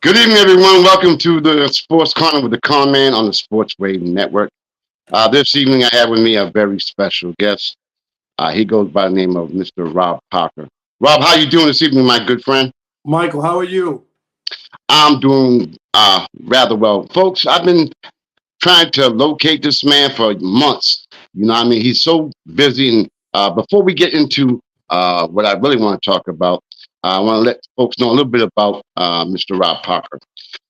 Good evening, everyone. Welcome to the Sports Corner with the Conn Man on the Sports Wave Network. This evening, I have with me a very special guest. He goes by the name of Mr. Rob Parker. Rob, how you doing this evening, my good friend? Michael, how are you? I'm doing rather well. Folks, I've been trying to locate this man for months. You know what I mean? He's so busy. And before we get into what I really want to talk about, I want to let folks know a little bit about Mr. Rob Parker.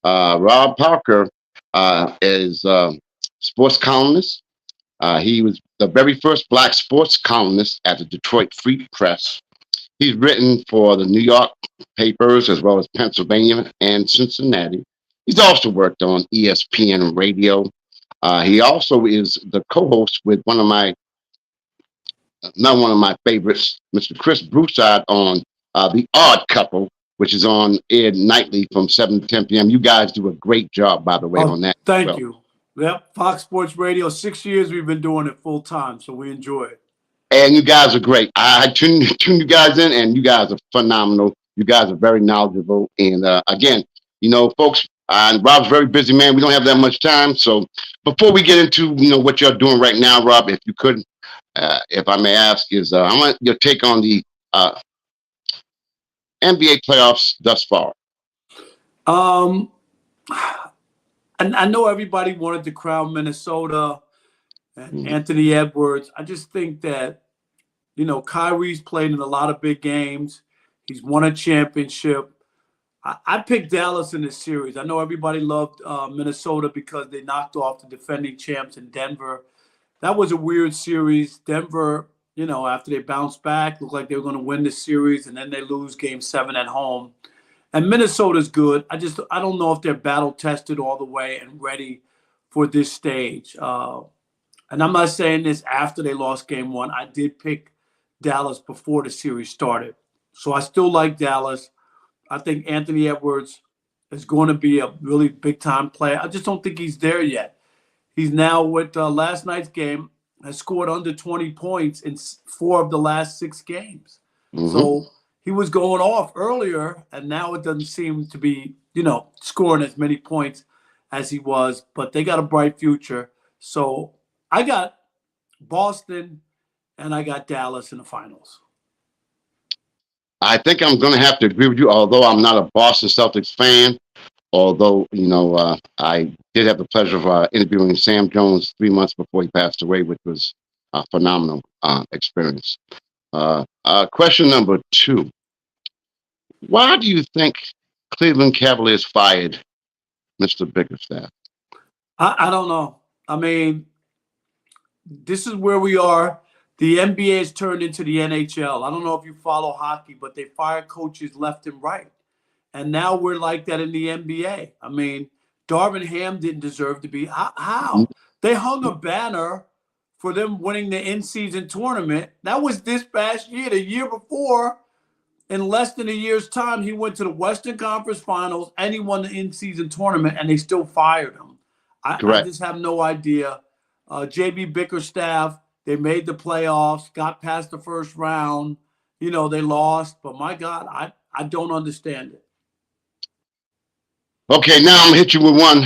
Rob Parker is a sports columnist. He was the very first black sports columnist at the Detroit Free Press. He's written for the New York papers as well as Pennsylvania and Cincinnati. He's also worked on ESPN radio. He also is the co-host with not one of my favorites, Mr. Chris Broussard on The Odd Couple, which is on air nightly from 7 to 10 p.m. You guys do a great job, by the way, Oh, on that as thank well. you. Yep, Fox Sports Radio, 6 years we've been doing it full time, so we enjoy it. And you guys are great. I tune you guys in, and you guys are phenomenal. You guys are very knowledgeable. And again, folks, Rob's a very busy man. We don't have that much time. So before we get into what you're doing right now, Rob, if you could, if I may ask, I want your take on the NBA playoffs thus far. Um, and I know everybody wanted to crown Minnesota and Anthony Edwards. I just think that, Kyrie's played in a lot of big games. He's won a championship. I picked Dallas in this series. I know everybody loved Minnesota because they knocked off the defending champs in Denver. That was a weird series. Denver, after they bounced back, looked like they were going to win the series, and then they lose Game 7 at home. And Minnesota's good. I don't know if they're battle tested all the way and ready for this stage. And I'm not saying this after they lost Game 1. I did pick Dallas before the series started, so I still like Dallas. I think Anthony Edwards is going to be a really big time player. I just don't think he's there yet. He's now with last night's game has scored under 20 points in 4 of the last 6 games. So he was going off earlier, and now it doesn't seem to be, scoring as many points as he was. But they got a bright future. So I got Boston and I got Dallas in the finals. I think I'm going to have to agree with you, although I'm not a Boston Celtics fan. Although, I did have the pleasure of interviewing Sam Jones 3 months before he passed away, which was a phenomenal experience. Question number 2. Why do you think Cleveland Cavaliers fired Mr. Bickerstaff? I don't know. I mean, this is where we are. The NBA has turned into the NHL. I don't know if you follow hockey, but they fire coaches left and right. And now we're like that in the NBA. I mean, Darvin Ham didn't deserve to be. How? They hung a banner for them winning the in-season tournament. That was this past year. The year before, in less than a year's time, he went to the Western Conference Finals and he won the in-season tournament, and they still fired him. I just have no idea. JB Bickerstaff, they made the playoffs, got past the first round. They lost. But, my God, I don't understand it. Okay, now I'm going to hit you with one,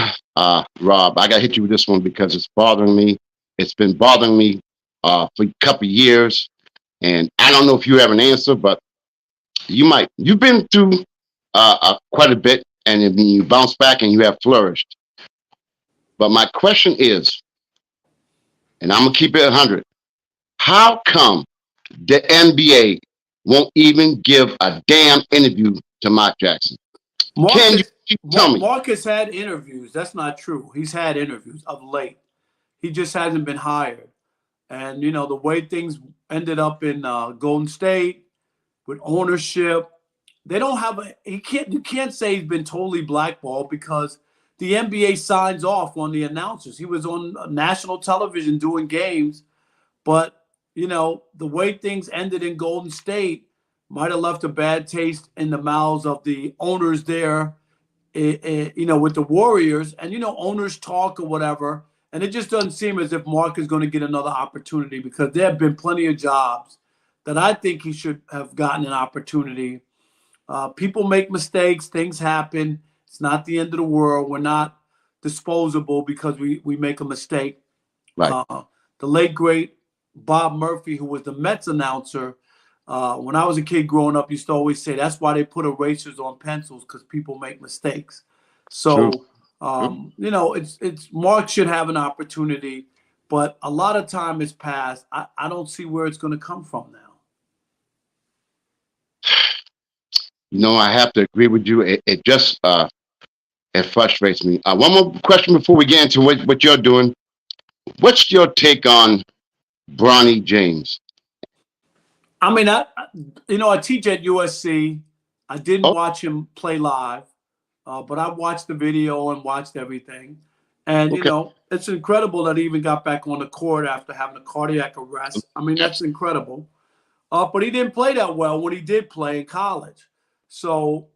Rob. I got to hit you with this one because it's bothering me. It's been bothering me for a couple of years. And I don't know if you have an answer, but you might. You've been through quite a bit, and then you bounce back and you have flourished. But my question is, and I'm going to keep it 100, how come the NBA won't even give a damn interview to Mike Jackson? Can you tell me? Marcus had interviews. That's not true. He's had interviews of late. He just hasn't been hired. And, the way things ended up in Golden State with ownership, they don't have you can't say he's been totally blackballed because the NBA signs off on the announcers. He was on national television doing games, but, the way things ended in Golden State might have left a bad taste in the mouths of the owners there, with the Warriors. And, owners talk or whatever. And it just doesn't seem as if Mark is going to get another opportunity because there have been plenty of jobs that I think he should have gotten an opportunity. People make mistakes. Things happen. It's not the end of the world. We're not disposable because we make a mistake. Right. The late great Bob Murphy, who was the Mets announcer, when I was a kid growing up, used to always say that's why they put erasers on pencils because people make mistakes. True. So True. it's Mark should have an opportunity, but a lot of time has passed. I don't see where it's going to come from now. I have to agree with you. It just it frustrates me. One more question before we get into what you're doing. What's your take on Bronny James? I mean, I teach at USC. I didn't Oh, watch him play live, but I watched the video and watched everything. And, okay. it's incredible that he even got back on the court after having a cardiac arrest. I mean, that's Yes. incredible. But he didn't play that well when he did play in college. So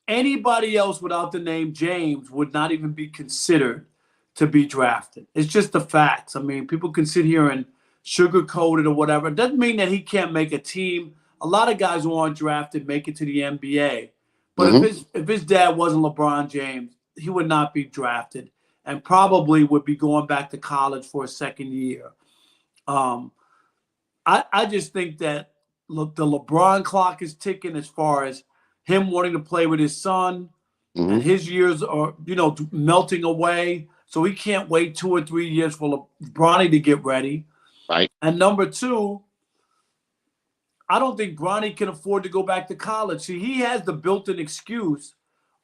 anybody else without the name James would not even be considered to be drafted. It's just the facts. I mean, people can sit here and sugarcoat it or whatever. It doesn't mean that he can't make a team. A lot of guys who aren't drafted make it to the NBA. But if Hmm. his dad wasn't LeBron James, he would not be drafted and probably would be going back to college for a second year. Um, I just think that look, the LeBron clock is ticking as far as him wanting to play with his son, and Hmm. his years are melting away. So he can't wait 2 or 3 years for Bronny to get ready. Right. And number two, I don't think Bronny can afford to go back to college. See, he has the built-in excuse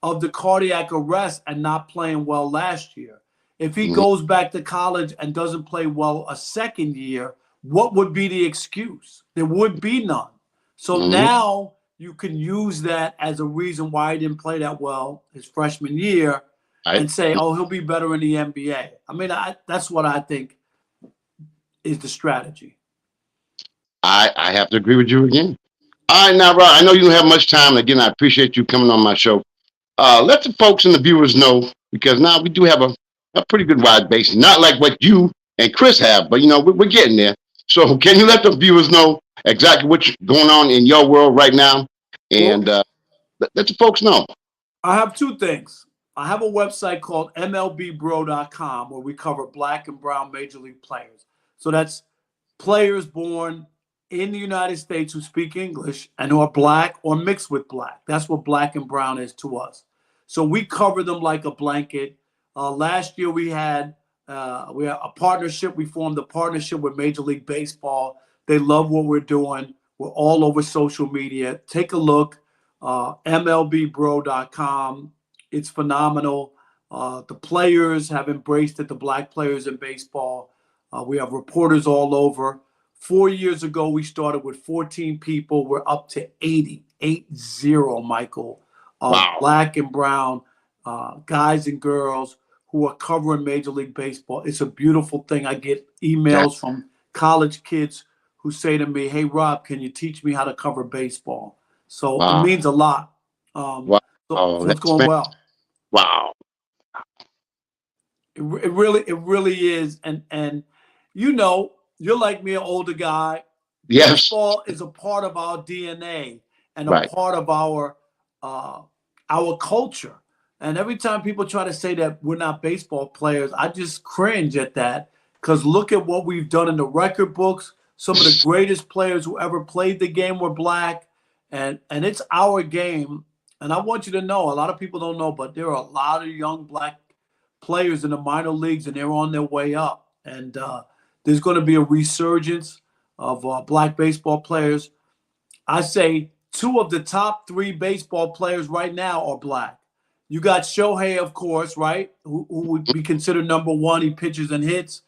of the cardiac arrest and not playing well last year. If he Hmm. goes back to college and doesn't play well a second year, what would be the excuse? There would be none. So Hmm. now you can use that as a reason why he didn't play that well his freshman year Right. and say, oh, he'll be better in the NBA. I mean, that's what I think is the strategy. I have to agree with you again. All right, now, Rod, I know you don't have much time. Again, I appreciate you coming on my show. Let the folks and the viewers know because now we do have a pretty good wide base. Not like what you and Chris have, but we're getting there. So can you let the viewers know exactly what's going on in your world right now? Well, And let the folks know. I have two things. I have a website called MLBBro.com where we cover black and brown major league players. So that's players born in the United States who speak English and who are black or mixed with black. That's what black and brown is to us. So we cover them like a blanket. Last year we had a partnership. We formed a partnership with Major League Baseball. They love what we're doing. We're all over social media. Take a look. MLBBro.com. It's phenomenal. The players have embraced it, the black players in baseball. We have reporters all over. 4 years ago, we started with 14 people. We're up to 80, Michael, of Wow. black and brown guys and girls who are covering Major League Baseball. It's a beautiful thing. I get That, emails from college kids who say to me, hey, Rob, can you teach me how to cover baseball? So it wow. means a lot. Um, Wow. so, Oh, so it's that's going well. wow. It really is. And you're like me, an older guy. Yes. Baseball is a part of our DNA and a Right. part of uh, our culture. And every time people try to say that we're not baseball players, I just cringe at that because look at what we've done in the record books. Some of the greatest players who ever played the game were black, and it's our game. And I want you to know, a lot of people don't know, but there are a lot of young black players in the minor leagues, and they're on their way up. And there's going to be a resurgence of black baseball players. I say two of the top three baseball players right now are black. You got Shohei, of course, right? Who would be considered number one. He pitches and hits.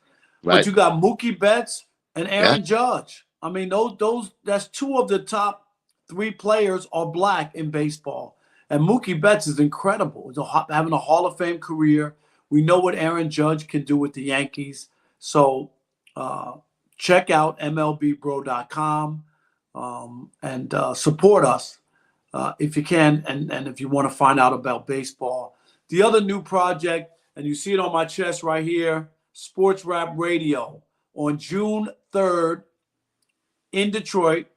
But Right. you got Mookie Betts and Yeah. Aaron Judge. I mean, those that's two of the top three players are black in baseball. And Mookie Betts is incredible. He's having a Hall of Fame career. We know what Aaron Judge can do with the Yankees. So uh, check out MLBBro.com and support us if you can, and if you want to find out about baseball. The other new project, and you see it on my chest right here, Sports Rap Radio. On June 3rd in Detroit,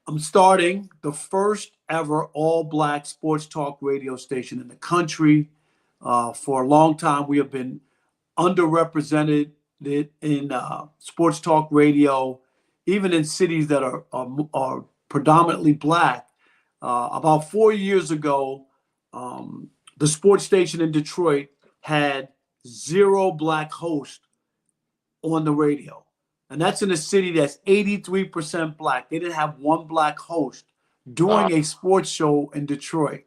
I'm starting the first ever all-black sports talk radio station in the country. For a long time, we have been underrepresented in sports talk radio, even in cities that are predominantly black. About 4 years ago, the sports station in Detroit had zero black hosts on the radio. And that's in a city that's 83% black. They didn't have one black host Uh, doing a sports show in Detroit.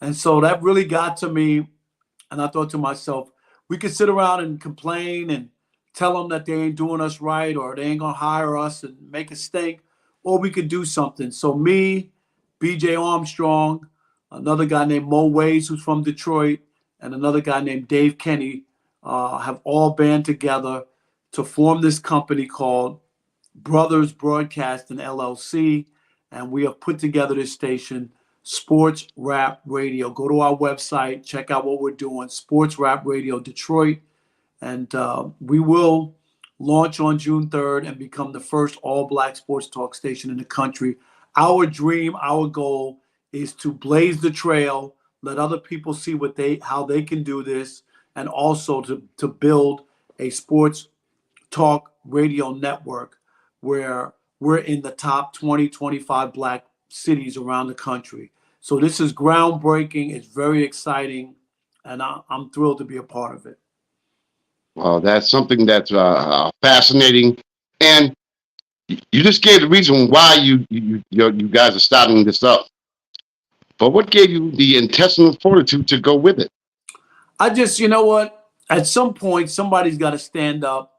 And so that really got to me. And I thought to myself, we could sit around and complain and tell them that they ain't doing us right or they ain't going to hire us and make a stink, or we could do something. So me, BJ Armstrong, another guy named Mo Ways, who's from Detroit, and another guy named Dave Kenny have all band together to form this company called Brothers Broadcasting LLC. And we have put together this station, Sports Rap Radio. Go to our website, check out what we're doing, Sports Rap Radio Detroit. And we will launch on June 3rd and become the first all-black sports talk station in the country. Our dream, our goal is to blaze the trail, let other people see how they can do this, and also to build a sports talk radio network where we're in the top 20, 25 black cities around the country. So this is groundbreaking. It's very exciting, and I'm thrilled to be a part of it. well, that's something that's fascinating, and you just gave the reason why you guys are starting this up. But what gave you the intestinal fortitude to go with it? I just, you know what? At some point, somebody's got to stand up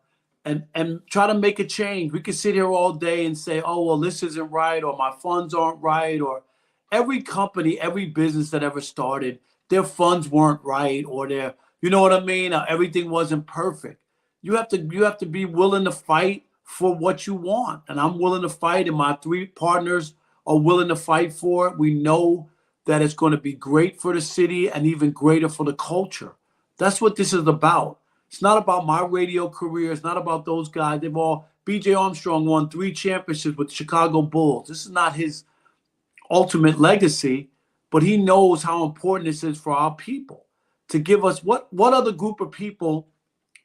and try to make a change. We could sit here all day and say, oh, well, this isn't right, or my funds aren't right, or every company, every business that ever started, their funds weren't right, or their, you know what I mean? Everything wasn't perfect. You have to be willing to fight for what you want. And I'm willing to fight, and my three partners are willing to fight for it. We know that it's going to be great for the city and even greater for the culture. That's what this is about. It's not about my radio career. It's not about those guys. BJ Armstrong won 3 championships with the Chicago Bulls. This is not his ultimate legacy, but he knows how important this is for our people to give us what other group of people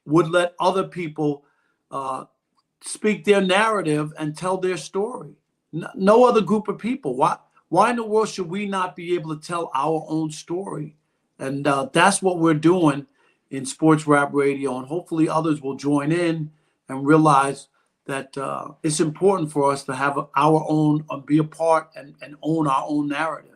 would let other people uh, speak their narrative and tell their story. No other group of people. Why in the world should we not be able to tell our own story? And that's what we're doing in Sports Rap Radio. And hopefully others will join in and realize that it's important for us to have our own, be a part and own our own narrative.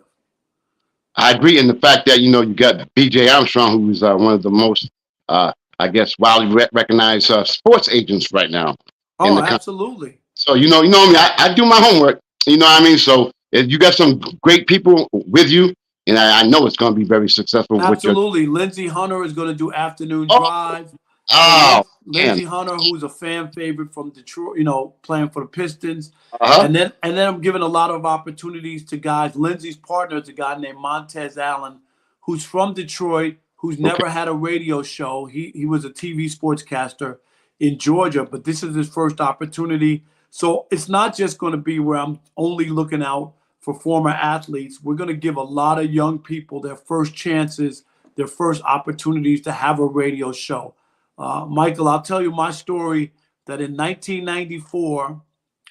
I agree in the fact that you got B.J. Armstrong, who's one of the most, I guess, widely recognized sports agents right now in Oh, the country. absolutely. So you know me, I do my homework. You know what I mean? So if you got some great people with you, and I know it's going to be very successful with your. Absolutely. Lindsey Hunter is going to do afternoon Oh, drive. oh man. Lindsey Hunter, who's a fan favorite from Detroit, playing for the Pistons. Uh-huh. And then I'm giving a lot of opportunities to guys. Lindsey's partner is a guy named Montez Allen, who's from Detroit, who's Okay. never had a radio show. He was a TV sportscaster in Georgia, but this is his first opportunity. So it's not just going to be where I'm only looking out for former athletes. We're going to give a lot of young people their first chances, their first opportunities to have a radio show. Michael, I'll tell you my story that in 1994,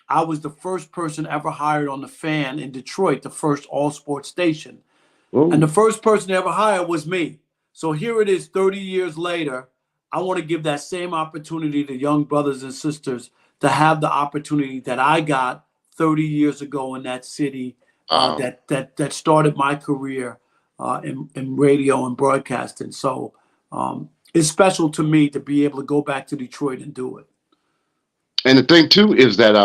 I was the first person ever hired on the Fan in Detroit, the first all sports station. And the Oh, first person ever hired was me. So here it is 30 years later. I want to give that same opportunity to young brothers and sisters to have the opportunity that I got 30 years ago in that city um, that started my career in radio and broadcasting. So it's special to me to be able to go back to Detroit and do it. and the thing too is that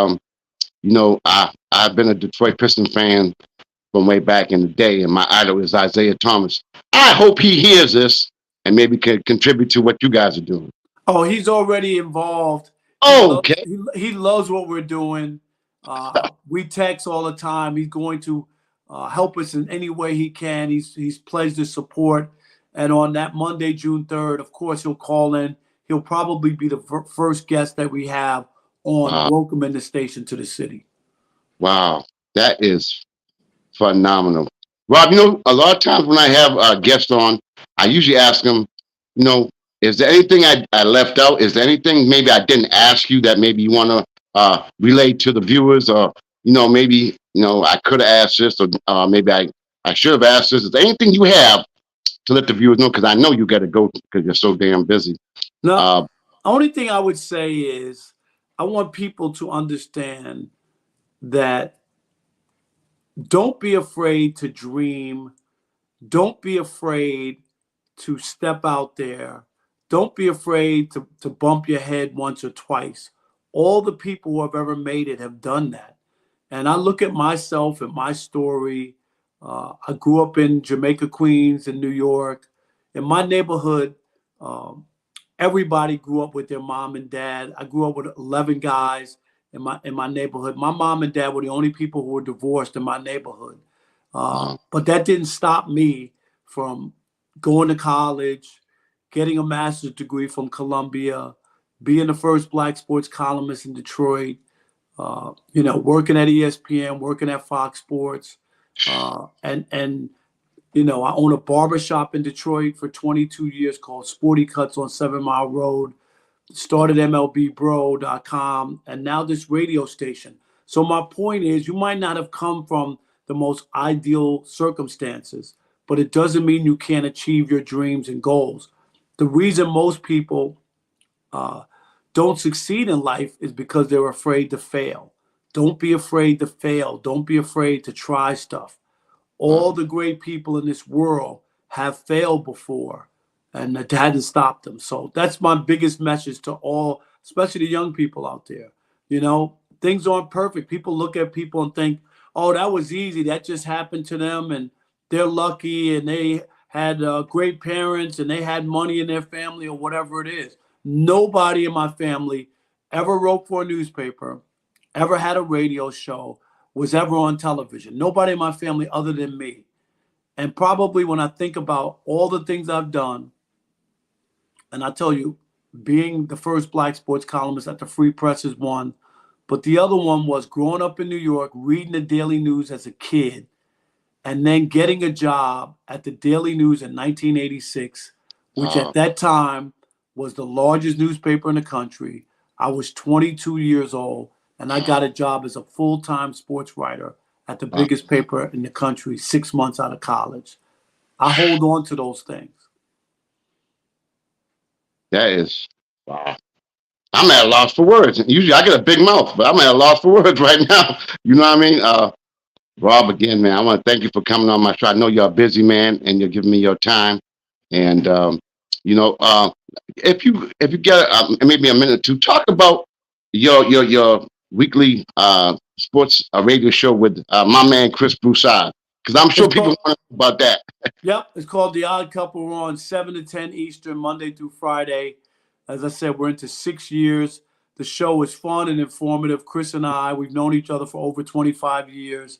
I've been a Detroit Piston fan from way back in the day, and my idol is Isaiah Thomas. I hope he hears this and maybe can contribute to what you guys are doing. Oh, he's already involved. Okay. He loves what we're doing. We text all the time. He's going to help us in any way he can. He's pledged his support. And on that Monday, June 3rd, of course, he'll call in. He'll probably be the first guest that we have on Wow. welcoming the station to the city. Wow. That is. Phenomenal. Rob, a lot of times when I have guests on, I usually ask them, you know, is there anything I left out? Is there anything maybe I didn't ask you that maybe you want to relay to the viewers? Or, maybe, I could have asked this, or maybe I should have asked this. Is there anything you have to let the viewers know? Because I know you got to go because you're so damn busy. No, Uh, only thing I would say is I want people to understand that don't be afraid to dream. Don't be afraid to step out there. Don't be afraid to bump your head once or twice. All the people who have ever made it have done that. And I look at myself and my story. I grew up in Jamaica, Queens, in New York. In my neighborhood, um, everybody grew up with their mom and dad. I grew up with 11 guys in my neighborhood. My mom and dad were the only people who were divorced in my neighborhood. uh, But that didn't stop me from going to college, getting a master's degree from Columbia, being the first black sports columnist in Detroit, working at ESPN, working at Fox Sports, and I own a barbershop in Detroit for 22 years called Sporty Cuts on 7 Mile Road. Started MLBBro.com, and now this radio station. So my point is, you might not have come from the most ideal circumstances, but it doesn't mean you can't achieve your dreams and goals. The reason most people uh, don't succeed in life is because they're afraid to fail. Don't be afraid to fail. Don't be afraid to try stuff. All uh, the great people in this world have failed before, and that hadn't stopped them. So that's my biggest message to all, especially the young people out there. Things aren't perfect. People look at people and think, oh, that was easy. That just happened to them, and they're lucky, and they had great parents, and they had money in their family, or whatever it is. Nobody in my family ever wrote for a newspaper, ever had a radio show, was ever on television. Nobody in my family other than me. And probably when I think about all the things I've done, and I tell you, being the first black sports columnist at the Free Press is one, but the other one was growing up in New York, reading the Daily News as a kid, and then getting a job at the Daily News in 1986, which uh, at that time was the largest newspaper in the country. I was 22 years old, and I got a job as a full-time sports writer at the uh, biggest paper in the country 6 months out of college. I hold on to those things. that is, wow. I'm at a loss for words. Usually I get a big mouth, but I'm at a loss for words right now. You know what I mean? Rob, again, man, I want to thank you for coming on my show. I know you're a busy man and you're giving me your time. And you know, if you get maybe a minute to talk about your weekly sports radio show with my man Chris Broussard, because I'm It's sure people called want to know about that. Yep, it's called The Odd Couple. We're on 7 to 10 Eastern, Monday through Friday. As I said, we're into 6 years. The show is fun and informative. Chris and we've known each other for over 25 years.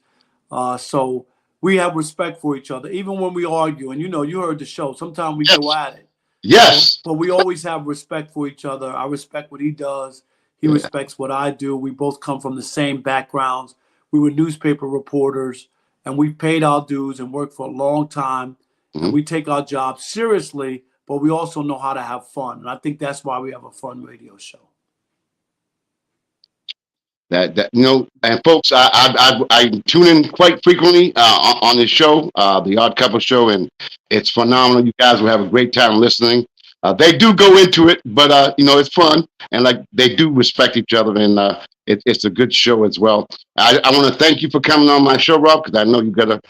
So we have respect for each other, even when we argue. And you heard the show. Sometimes we go Yes, at it, but yes, but we always have respect for each other. I respect what he does. He yeah. respects what I do. We both come from the same backgrounds. We were newspaper reporters, and we paid our dues and worked for a long time. And Mhm. we take our job seriously, but we also know how to have fun. And I think that's why we have a fun radio show. That and folks, I tune in quite frequently on this show, the Odd Couple Show, and it's phenomenal. You guys will have a great time listening. They do go into it, but it's fun, and like they do respect each other, and it's a good show as well. I want to thank you for coming on my show, Rob, because I know you gotta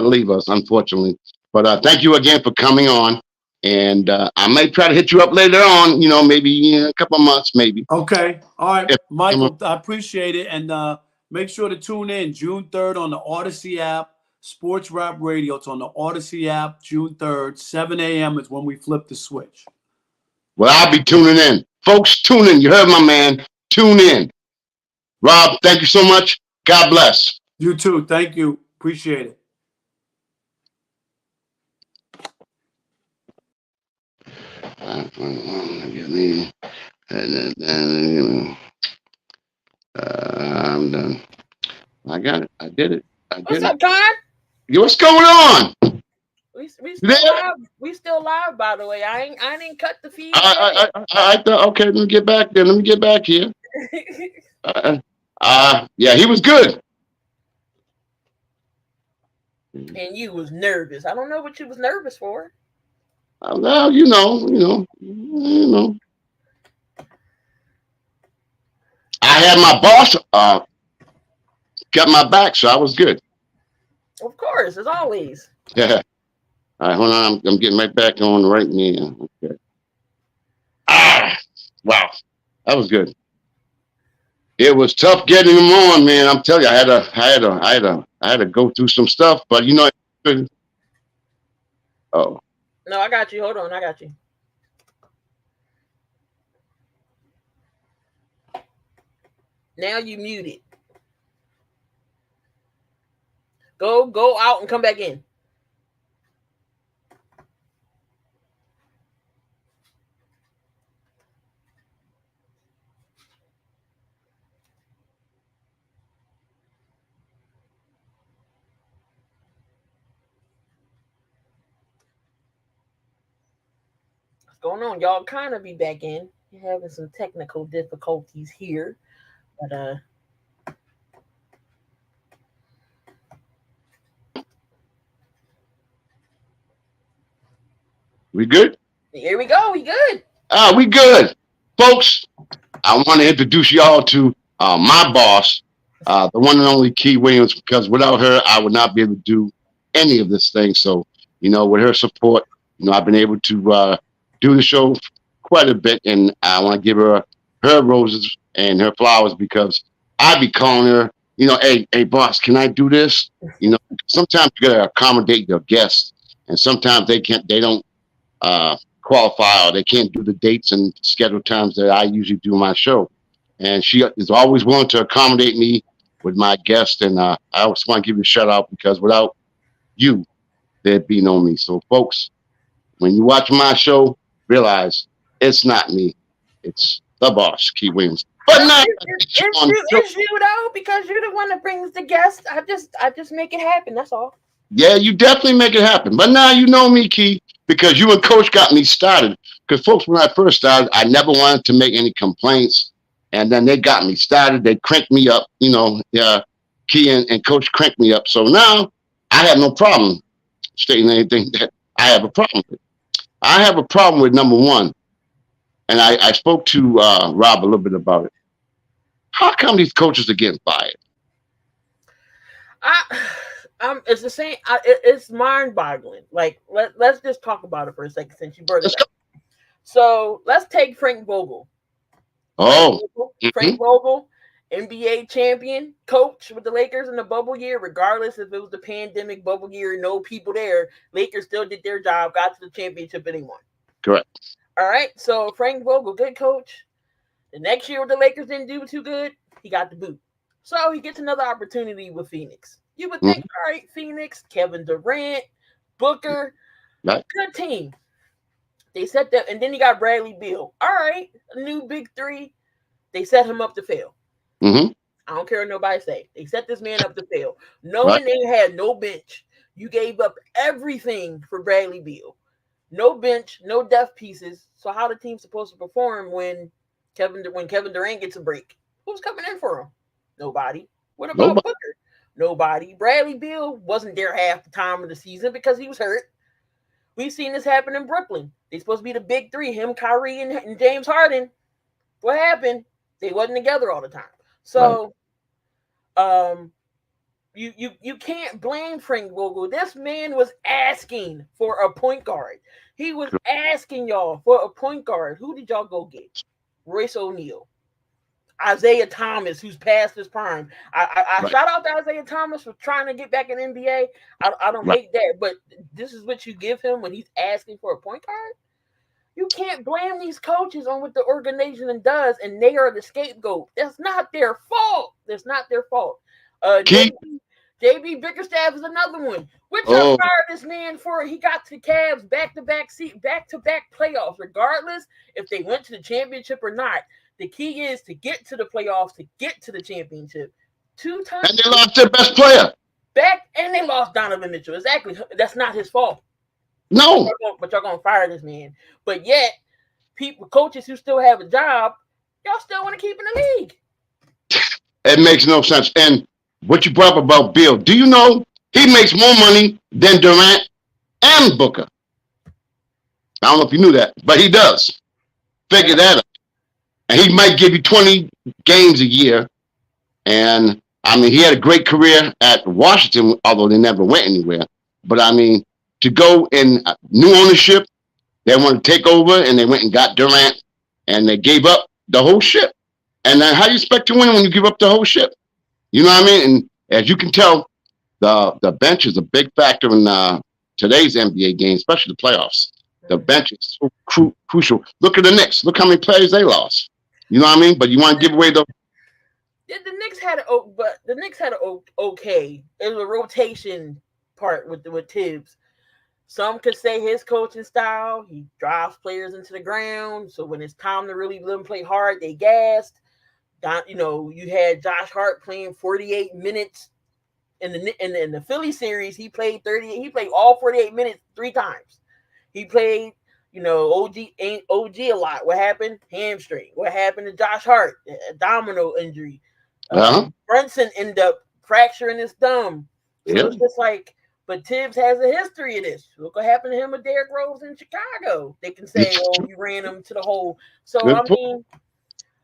leave us, unfortunately. But thank you again for coming on, and I may try to hit you up later on. Maybe in a couple of months, maybe. Okay. All right, If, Michael, I appreciate it. And make sure to tune in June 3rd on the Odyssey app, Sports Rap Radio. It's on the Odyssey app, June 3rd, 7 a.m. is when we flip the switch. Well, I'll be tuning in. Folks, tune in. You heard my man. Tune in. Rob, thank you so much. God bless. You too. Thank you. Appreciate it. I'm done. I got it. I did it. What's up, Conn? What's going on? We You there? still live. We still live, by the way. I ain't cut the feed I thought, okay, let me get back there. Let me get back here. yet. Yeah, he was good. And you was nervous. I don't know what you was nervous for. Well, I had my boss got my back, so I was good. Of course, as always. Yeah. All right, hold on. I'm getting right back on right now. Okay. Wow, that was good. It was tough getting him on, man. I'm telling you, I had to go through some stuff, but oh, No, I got you. Hold on, I got you. Now you muted. Go out and come back in. What's going on? Y'all kind of be back in. You're having some technical difficulties here, but we good? here we go. We good. We good, folks. I want to introduce y'all to my boss, the one and only Key Williams, because without her, I would not be able to do any of this thing. So, with her support, I've been able to do the show quite a bit, and I want to give her roses and her flowers because I be calling her, hey, boss, can I do this? Sometimes you gotta accommodate your guests, and sometimes they don't qualify or they can't do the dates and scheduled times that I usually do my show. And she is always willing to accommodate me with my guests. And I always want to give you a shout out because without you, there'd be no me. So, folks, when you watch my show, realize it's not me, it's the boss, Key Williams. But No, now, it's you though, because you're the one that brings the guests. I just make it happen. That's all. yeah, you definitely make it happen. But now you know me, Key, because you and Coach got me started. Because folks, when I first started, I never wanted to make any complaints, and then they got me started. They cranked me up. Key and Coach cranked me up. So now I have no problem stating anything that I have a problem with. I have a problem with number one, and I spoke to Rob a little bit about it. How come these coaches are getting fired? I, it's the same. It's mind-boggling. Like, let's just talk about it for a second since you brought it Let's go. up. So let's take Frank Vogel. Oh, Frank Vogel, NBA champion, coach with the Lakers in the bubble year. Regardless if it was the pandemic bubble year, no people there, Lakers still did their job, got to the championship, and they won. correct. All right. So Frank Vogel, good coach. The next year, the Lakers didn't do too good. He got the boot. So he gets another opportunity with Phoenix. You would think, Mhm. all right, Phoenix, Kevin Durant, Booker, Right. good team. They set that, and then you got Bradley Beal. All right, a new big three. They set him up to fail. Mm-hmm. I don't care what nobody say. They set this man up to fail, Right. knowing they had no bench. You gave up everything for Bradley Beal. No bench, no depth pieces. So how the team supposed to perform when Kevin Durant gets a break? Who's coming in for him? Nobody. What about Nobody. Booker? Nobody. Bradley Beal wasn't there half the time of the season because he was hurt. We've seen this happen in Brooklyn. They supposed to be the big three, him, Kyrie, and James Harden. What happened? They wasn't together all the time. Right. So you can't blame Frank Vogel. This man was asking for a point guard. He was asking y'all for a point guard. Who did y'all go get? Royce O'Neal. Isaiah Thomas, who's past his prime. I Right. shout out to Isaiah Thomas for trying to get back in NBA. I don't Right. hate that, but this is what you give him when he's asking for a point guard? You can't blame these coaches on what the organization does, and they are the scapegoat. That's not their fault. That's not their fault. Key. JB Bickerstaff is another one. Which I Oh, fired this man for. He got to the Cavs back to back playoffs, regardless if they went to the championship or not. The key is to get to the playoffs, to get to the championship. Two and times. they lost their best player. and they lost Donovan Mitchell. Exactly. That's not his fault. No, But y'all gonna fire this man. But yet, coaches who still have a job, y'all still want to keep in the league. it makes no sense. And what you brought up about Bill, do you know he makes more money than Durant and Booker? I don't know if you knew that, but he does. Figure that out. And he might give you 20 games a year. And I mean, he had a great career at Washington, although they never went anywhere. But I mean, to go in new ownership, they wanted to take over, and they went and got Durant, and they gave up the whole ship. And then how do you expect to win when you give up the whole ship? You know what I mean? And as you can tell, the bench is a big factor in today's NBA game, especially the playoffs. The bench is so crucial. Look at the Knicks. Look how many players they lost. You know what I mean? But you want to give away the. The Knicks had okay. It was a rotation part with Tibbs. Some could say his coaching style, he drives players into the ground. So when it's time to really let them play hard, they gassed. You had Josh Hart playing 48 minutes in the Philly series. He played 30. He played all 48 minutes 3 times. He played, OG a lot. What happened? Hamstring. What happened to Josh Hart? Abdominal injury. Brunson ended up fracturing his thumb. So it's just like, but Tibbs has a history of this. Look what happened to him with Derrick Rose in Chicago. They can say, "Oh, you ran him to the hole." So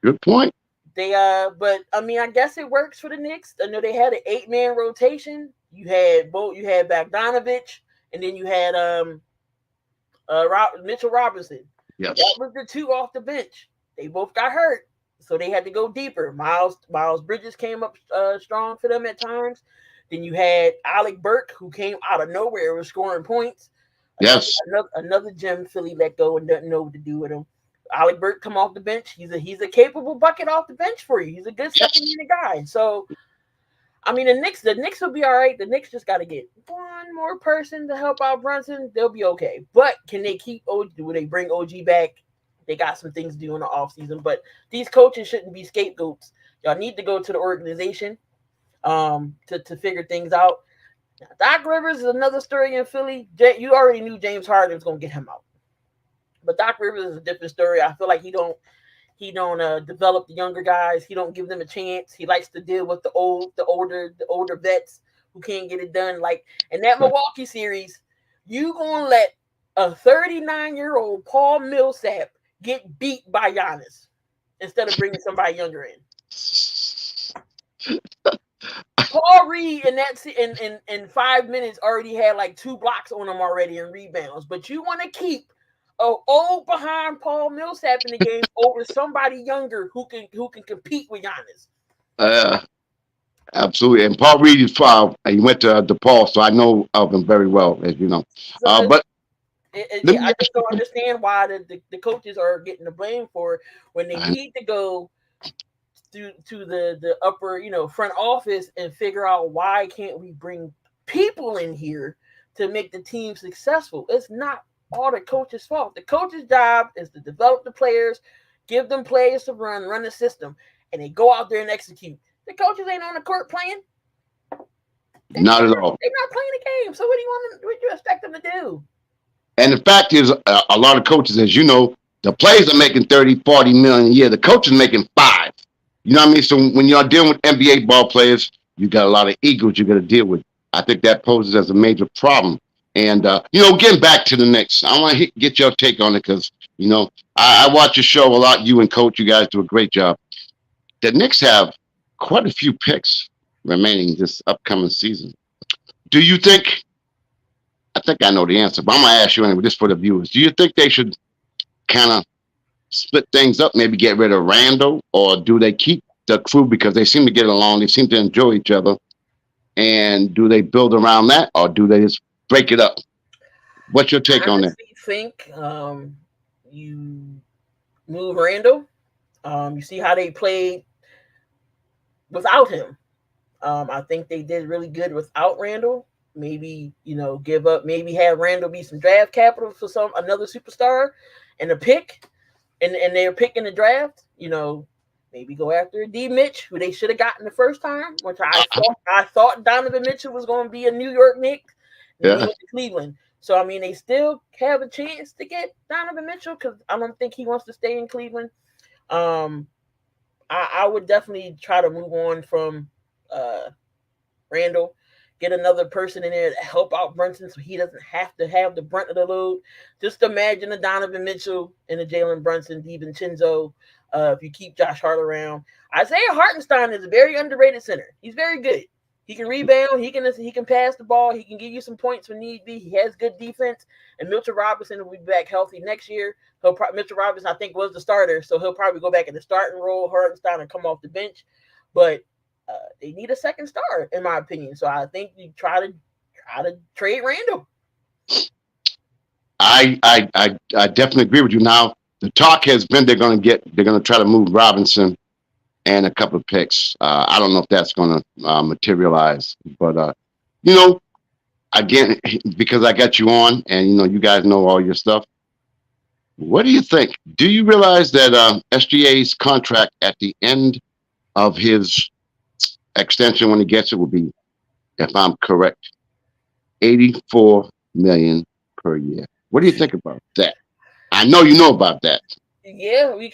good point. They but I mean, I guess it works for the Knicks. I know they had an 8-man rotation. You had Bogdanovich, and then you had Mitchell Robinson. Yes, that was the 2 off the bench. They both got hurt, so they had to go deeper. Miles Bridges came up strong for them at times. Then you had Alec Burke, who came out of nowhere, was scoring points. Yes, another gem Philly let go and doesn't know what to do with him. Alec Burke come off the bench. He's a capable bucket off the bench for you. He's a good second unit guy. So, I mean, the Knicks will be all right. The Knicks just got to get one more person to help out Brunson. They'll be okay. But can they keep OG? Will they bring OG back? They got some things to do in the offseason. But these coaches shouldn't be scapegoats. Y'all need to go to the organization to figure things out. Now, Doc Rivers is another story in Philly. You already knew James Harden was going to get him out. But Doc Rivers is a different story. I feel like he don't develop the younger guys. He don't give them a chance. He likes to deal with the older vets who can't get it done. Like in that Milwaukee series, you gonna let a 39-year-old Paul Millsap get beat by Giannis instead of bringing somebody younger in. Paul Reed in 5 minutes already had like 2 blocks on him already and rebounds. But you want to keep old behind Paul Millsap in the game over somebody younger who can compete with Giannis. Absolutely. And Paul Reed is he went to DePaul, so I know of him very well, as you know. But I just don't understand why the coaches are getting the blame for it when they need to go to the upper front office and figure out why can't we bring people in here to make the team successful. It's not all the coach's fault. The coach's job is to develop the players, give them players to run the system, and they go out there and execute. The coaches ain't on the court playing. Not at all. They're not playing the game. So what do you expect them to do? And the fact is, a lot of coaches, as you know, the players are making 30, 40 million a year. The coach is making 5. You know what I mean? So when you're dealing with NBA ball players, you got a lot of egos you got to deal with. I think that poses as a major problem. And, getting back to the Knicks, I want to get your take on it because, I watch your show a lot. You and Coach, you guys do a great job. The Knicks have quite a few picks remaining this upcoming season. Do you think, I think I know the answer, but I'm going to ask you anyway, just for the viewers. Do you think they should kind of split things up, maybe get rid of Randall, or do they keep the crew because they seem to get along, they seem to enjoy each other, and do they build around that, or do they just break it up? What's your take on that? I think you move Randall. You see how they played without him. I think they did really good without Randall. Maybe, give up, maybe have Randall be some draft capital for another superstar and a pick. And they're picking the draft, Maybe go after D. Mitch, who they should have gotten the first time, which Uh, I thought Donovan Mitchell was going to be a New York Knick, and then he yeah. went to Cleveland. So I mean, they still have a chance to get Donovan Mitchell because I don't think he wants to stay in Cleveland. Um, I would definitely try to move on from uh, Randall, get another person in there to help out Brunson so he doesn't have to have the brunt of the load. Just imagine a Donovan Mitchell and a Jalen Brunson, DiVincenzo. If you keep Josh Hart around, Isaiah Hartenstein is a very underrated center. He's very good. He can rebound. He can pass the ball. He can give you some points when need be. He has good defense. And Mitchell Robinson will be back healthy next year. Mitchell Robinson, I think, was the starter, so he'll probably go back in the starting role. Hartenstein and come off the bench, but they need a second star, in my opinion. So I think you try to trade Randall. I definitely agree with you. Now the talk has been they're gonna try to move Robinson and a couple of picks. I don't know if that's gonna materialize, but you know, again, because I got you on, and you guys know all your stuff. What do you think? Do you realize that SGA's contract at the end of his extension, when he gets it, will be, if I'm correct, 84 million per year? What do you think about that? I know you know about that. Yeah, we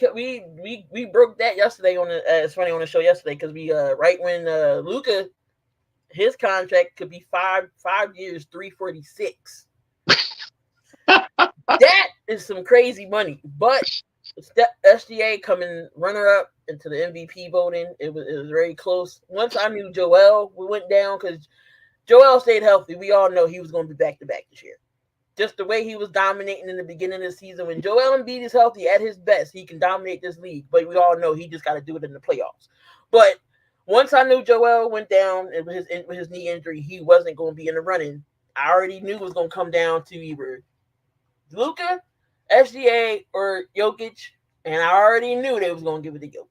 broke that yesterday on the. It's funny on the show yesterday because we right when Luca, his contract could be five years, 346. That is some crazy money, but SGA coming runner up into the MVP voting. It was very close. Once I knew Joel, we went down because Joel stayed healthy. We all know he was going to be back to back this year. Just the way he was dominating in the beginning of the season. When Joel Embiid is healthy at his best, he can dominate this league. But we all know he just got to do it in the playoffs. But once I knew Joel went down with his knee injury, he wasn't going to be in the running. I already knew it was going to come down to either Luka, SGA, or Jokic, and I already knew they was going to give it to Jokic.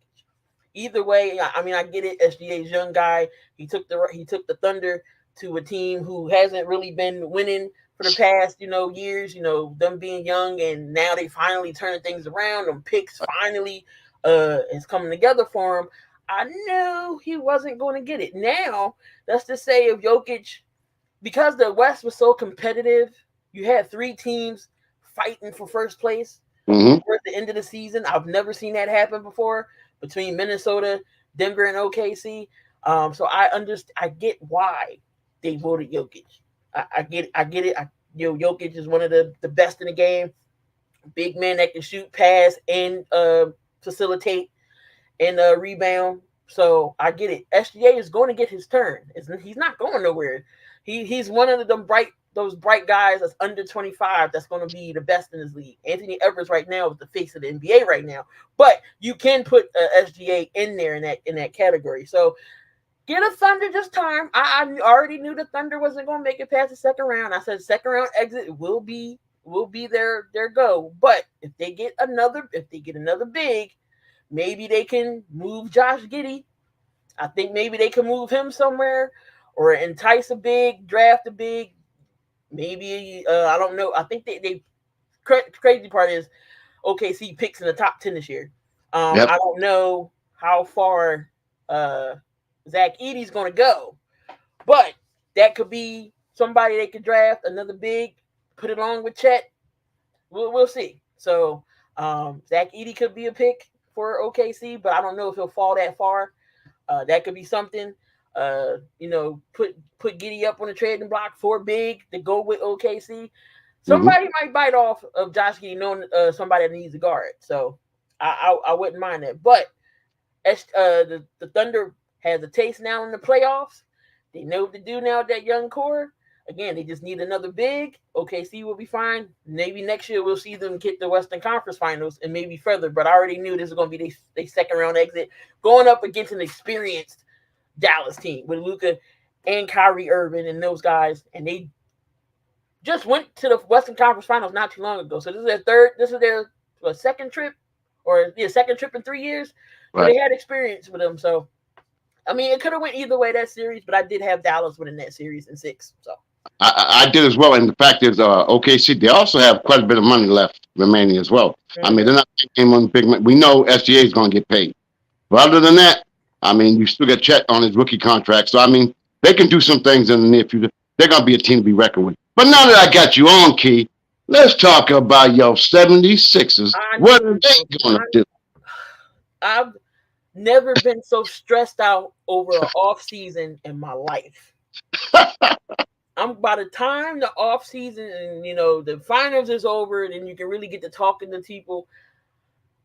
Either way, I mean, I get it. SGA's young guy. He took the Thunder to a team who hasn't really been winning for the past, years, them being young, and now they finally turning things around. Them picks finally is coming together for him. I knew he wasn't going to get it. Now, let's just say if Jokic, because the West was so competitive, you had three teams fighting for first place Mm-hmm. at the end of the season. I've never seen that happen before between Minnesota, Denver, and OKC. So I get why they voted Jokic. I get it. Jokic is one of the best in the game. Big man that can shoot, pass, and facilitate and rebound. So I get it. SGA is going to get his turn. He's not going nowhere. He's one of those bright guys that's under 25 that's going to be the best in his league. Anthony Edwards right now is the face of the NBA right now. But you can put SGA in there in that category. So get a Thunder this time. I already knew the Thunder wasn't going to make it past the second round. I said second round exit will be their go. But if they get another big, maybe they can move Josh Giddey. I think maybe they can move him somewhere or entice a big, draft a big. Maybe I don't know. I think they crazy part is OKC picks in the top 10 this year. Yep. I don't know how far Zach Edey's going to go, but that could be somebody they could draft, another big, put it on with Chet. We'll see. So Zach Edey could be a pick for OKC, but I don't know if he'll fall that far. That could be something. Put Giddy up on the trading block for big to go with OKC. Somebody might bite off of Josh Giddy, knowing somebody that needs a guard. So I wouldn't mind that. But the Thunder has a taste now in the playoffs. They know what to do now with that young core. Again, they just need another big. OKC will be fine. Maybe next year we'll see them get the Western Conference Finals and maybe further. But I already knew this was going to be their second round exit, going up against an experienced Dallas team with Luka and Kyrie Irving and those guys. And they just went to the Western Conference Finals not too long ago. So this is their second trip in 3 years. So Right. they had experience with them. So, I mean, it could have went either way that series, but I did have Dallas winning that series in 6. So I did as well, and the fact is, OKC, they also have quite a bit of money left remaining as well. I mean, they're not taking on big money. We know SGA is going to get paid. But other than that, I mean, you still got Chet on his rookie contract. So I mean, they can do some things in the near future. They're gonna be a team to be reckoned with. But now that I got you on, Key, let's talk about your 76ers. I What knew are you was they gonna gonna do? I've never been so stressed out over an off season in my life. I'm by the time the off season and the finals is over, and then you can really get to talking to people.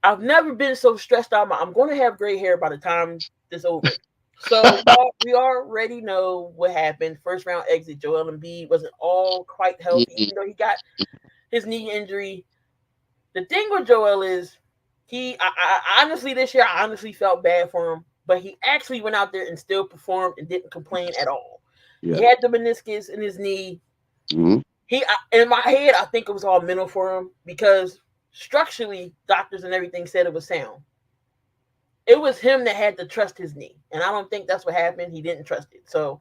I've never been so stressed out. I'm going to have gray hair by the time this over. So we already know what happened. First round exit. Joel Embiid wasn't all quite healthy, even though he got his knee injury. The thing with Joel is I honestly this year I honestly felt bad for him, but he actually went out there and still performed and didn't complain at all. Yeah. He had the meniscus in his knee. Mm-hmm. In my head, I think it was all mental for him because structurally, doctors and everything said it was sound. It was him that had to trust his knee, and I don't think that's what happened. He didn't trust it, so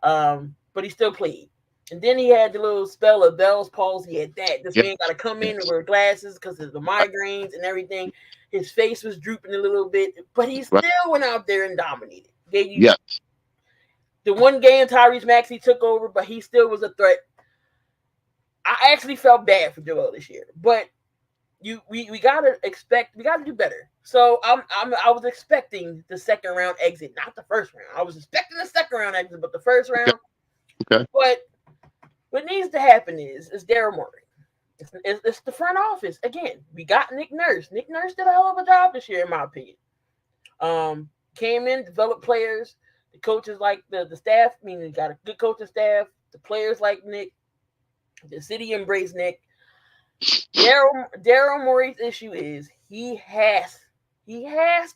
but he still played. And then he had the little spell of Bell's palsy at that. This Yeah. man got to come in and wear glasses because of the migraines and everything. His face was drooping a little bit, but he still Right. went out there and dominated. Gave you Yeah. the one game Tyrese Maxey took over, but he still was a threat. I actually felt bad for Joel this year, but we gotta do better. So I was expecting the second round exit, not the first round. I was expecting the second round exit, but the first round. Okay. But what needs to happen is Daryl Morey. It's the front office again. We got Nick Nurse. Nick Nurse did a hell of a job this year, in my opinion. Came in, developed players. The coaches like the staff. I mean, we got a good coaching staff. The players like Nick. The city embraced Nick. Daryl Morey's issue is he has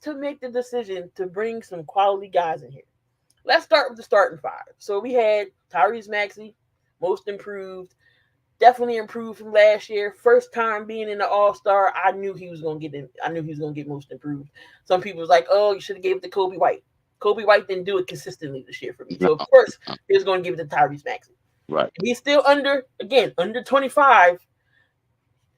to make the decision to bring some quality guys in here. Let's start with the starting five. So we had Tyrese Maxey, most improved, definitely improved from last year. First time being in the All-Star, I knew he was gonna get in. I knew he was gonna get most improved. Some people was like, "Oh, you should have gave it to Kobe White." Kobe White didn't do it consistently this year for me, so of course he was gonna give it to Tyrese Maxey. Right. He's still under 25.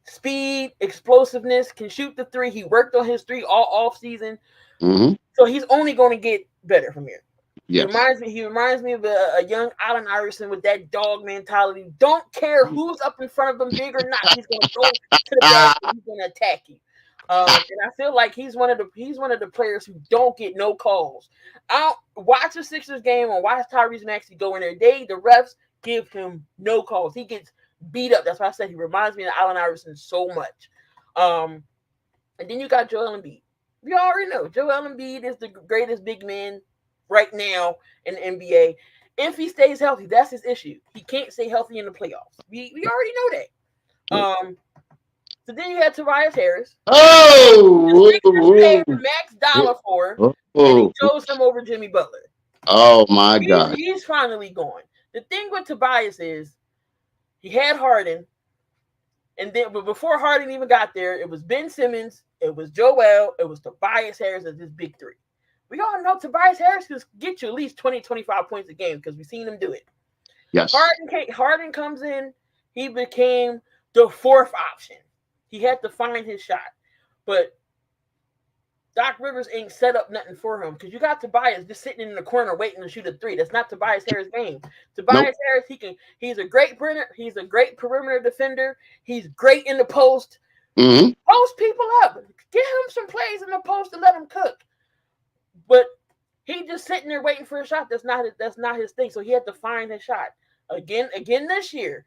Speed, explosiveness, can shoot the three. He worked on his three all off season, so he's only going to get better from here. Yes. He reminds me of a young Allen Iverson with that dog mentality. Don't care who's up in front of him, big or not. He's going to go to the basket. He's going to attack you. And I feel like he's one of the players who don't get no calls. I don't watch the Sixers game or watch Tyrese Maxey go in there. The refs give him no calls. He gets beat up. That's why I said he reminds me of Allen Iverson so much. And then you got Joel Embiid. We already know Joel Embiid is the greatest big man right now in the NBA. If he stays healthy, that's his issue. He can't stay healthy in the playoffs. We already know that. So then you had Tobias Harris. The Sixers paid max dollar for, and he chose him over Jimmy Butler. Oh my God. He's finally going. The thing with Tobias is he had Harden, but before Harden even got there, it was Ben Simmons, it was Joel, it was Tobias Harris as this big three. We all know Tobias Harris can get you at least 20, 25 points a game because we've seen him do it. Yes. Harden comes in, he became the fourth option. He had to find his shot. But Doc Rivers ain't set up nothing for him because you got Tobias just sitting in the corner waiting to shoot a three. That's not Tobias Harris' game. Tobias Harris, he's a great perimeter defender. He's great in the post. Post people up. Get him some plays in the post to let him cook. But he just sitting there waiting for a shot. That's not his thing. So he had to find his shot. Again this year.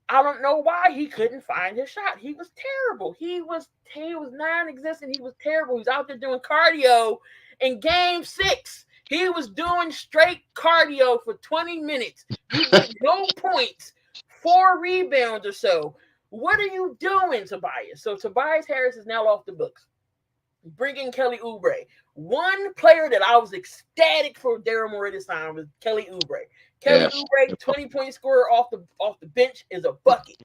I don't know why he couldn't find his shot. He was terrible. He was non-existent. He was terrible. He was out there doing cardio in game 6. He was doing straight cardio for 20 minutes. You get no points, 4 rebounds or so. What are you doing, Tobias? So Tobias Harris is now off the books. Bringing Kelly Oubre. One player that I was ecstatic for Daryl Morey this time was Kelly Oubre. Kelly Oubre, 20-point scorer off the bench, is a bucket.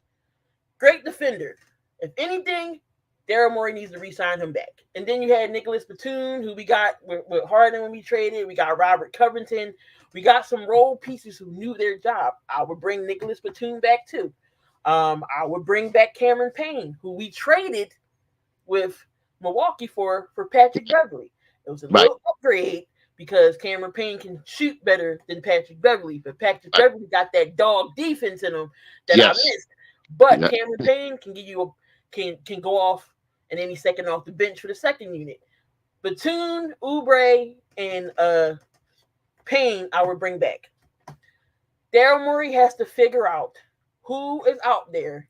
Great defender. If anything, Daryl Morey needs to re-sign him back. And then you had Nicholas Batum, who we got with Harden when we traded. We got Robert Covington. We got some role pieces who knew their job. I would bring Nicholas Batum back too. I would bring back Cameron Payne, who we traded with Milwaukee for Patrick Beverley. It was a Right. little upgrade because Cameron Payne can shoot better than Patrick Beverly, but Patrick Right. Beverly got that dog defense in him that I Yes. missed. But Yeah. Cameron Payne can give you can go off in any second off the bench for the second unit. Batum, Oubre, and Payne, I would bring back. Daryl Morey has to figure out who is out there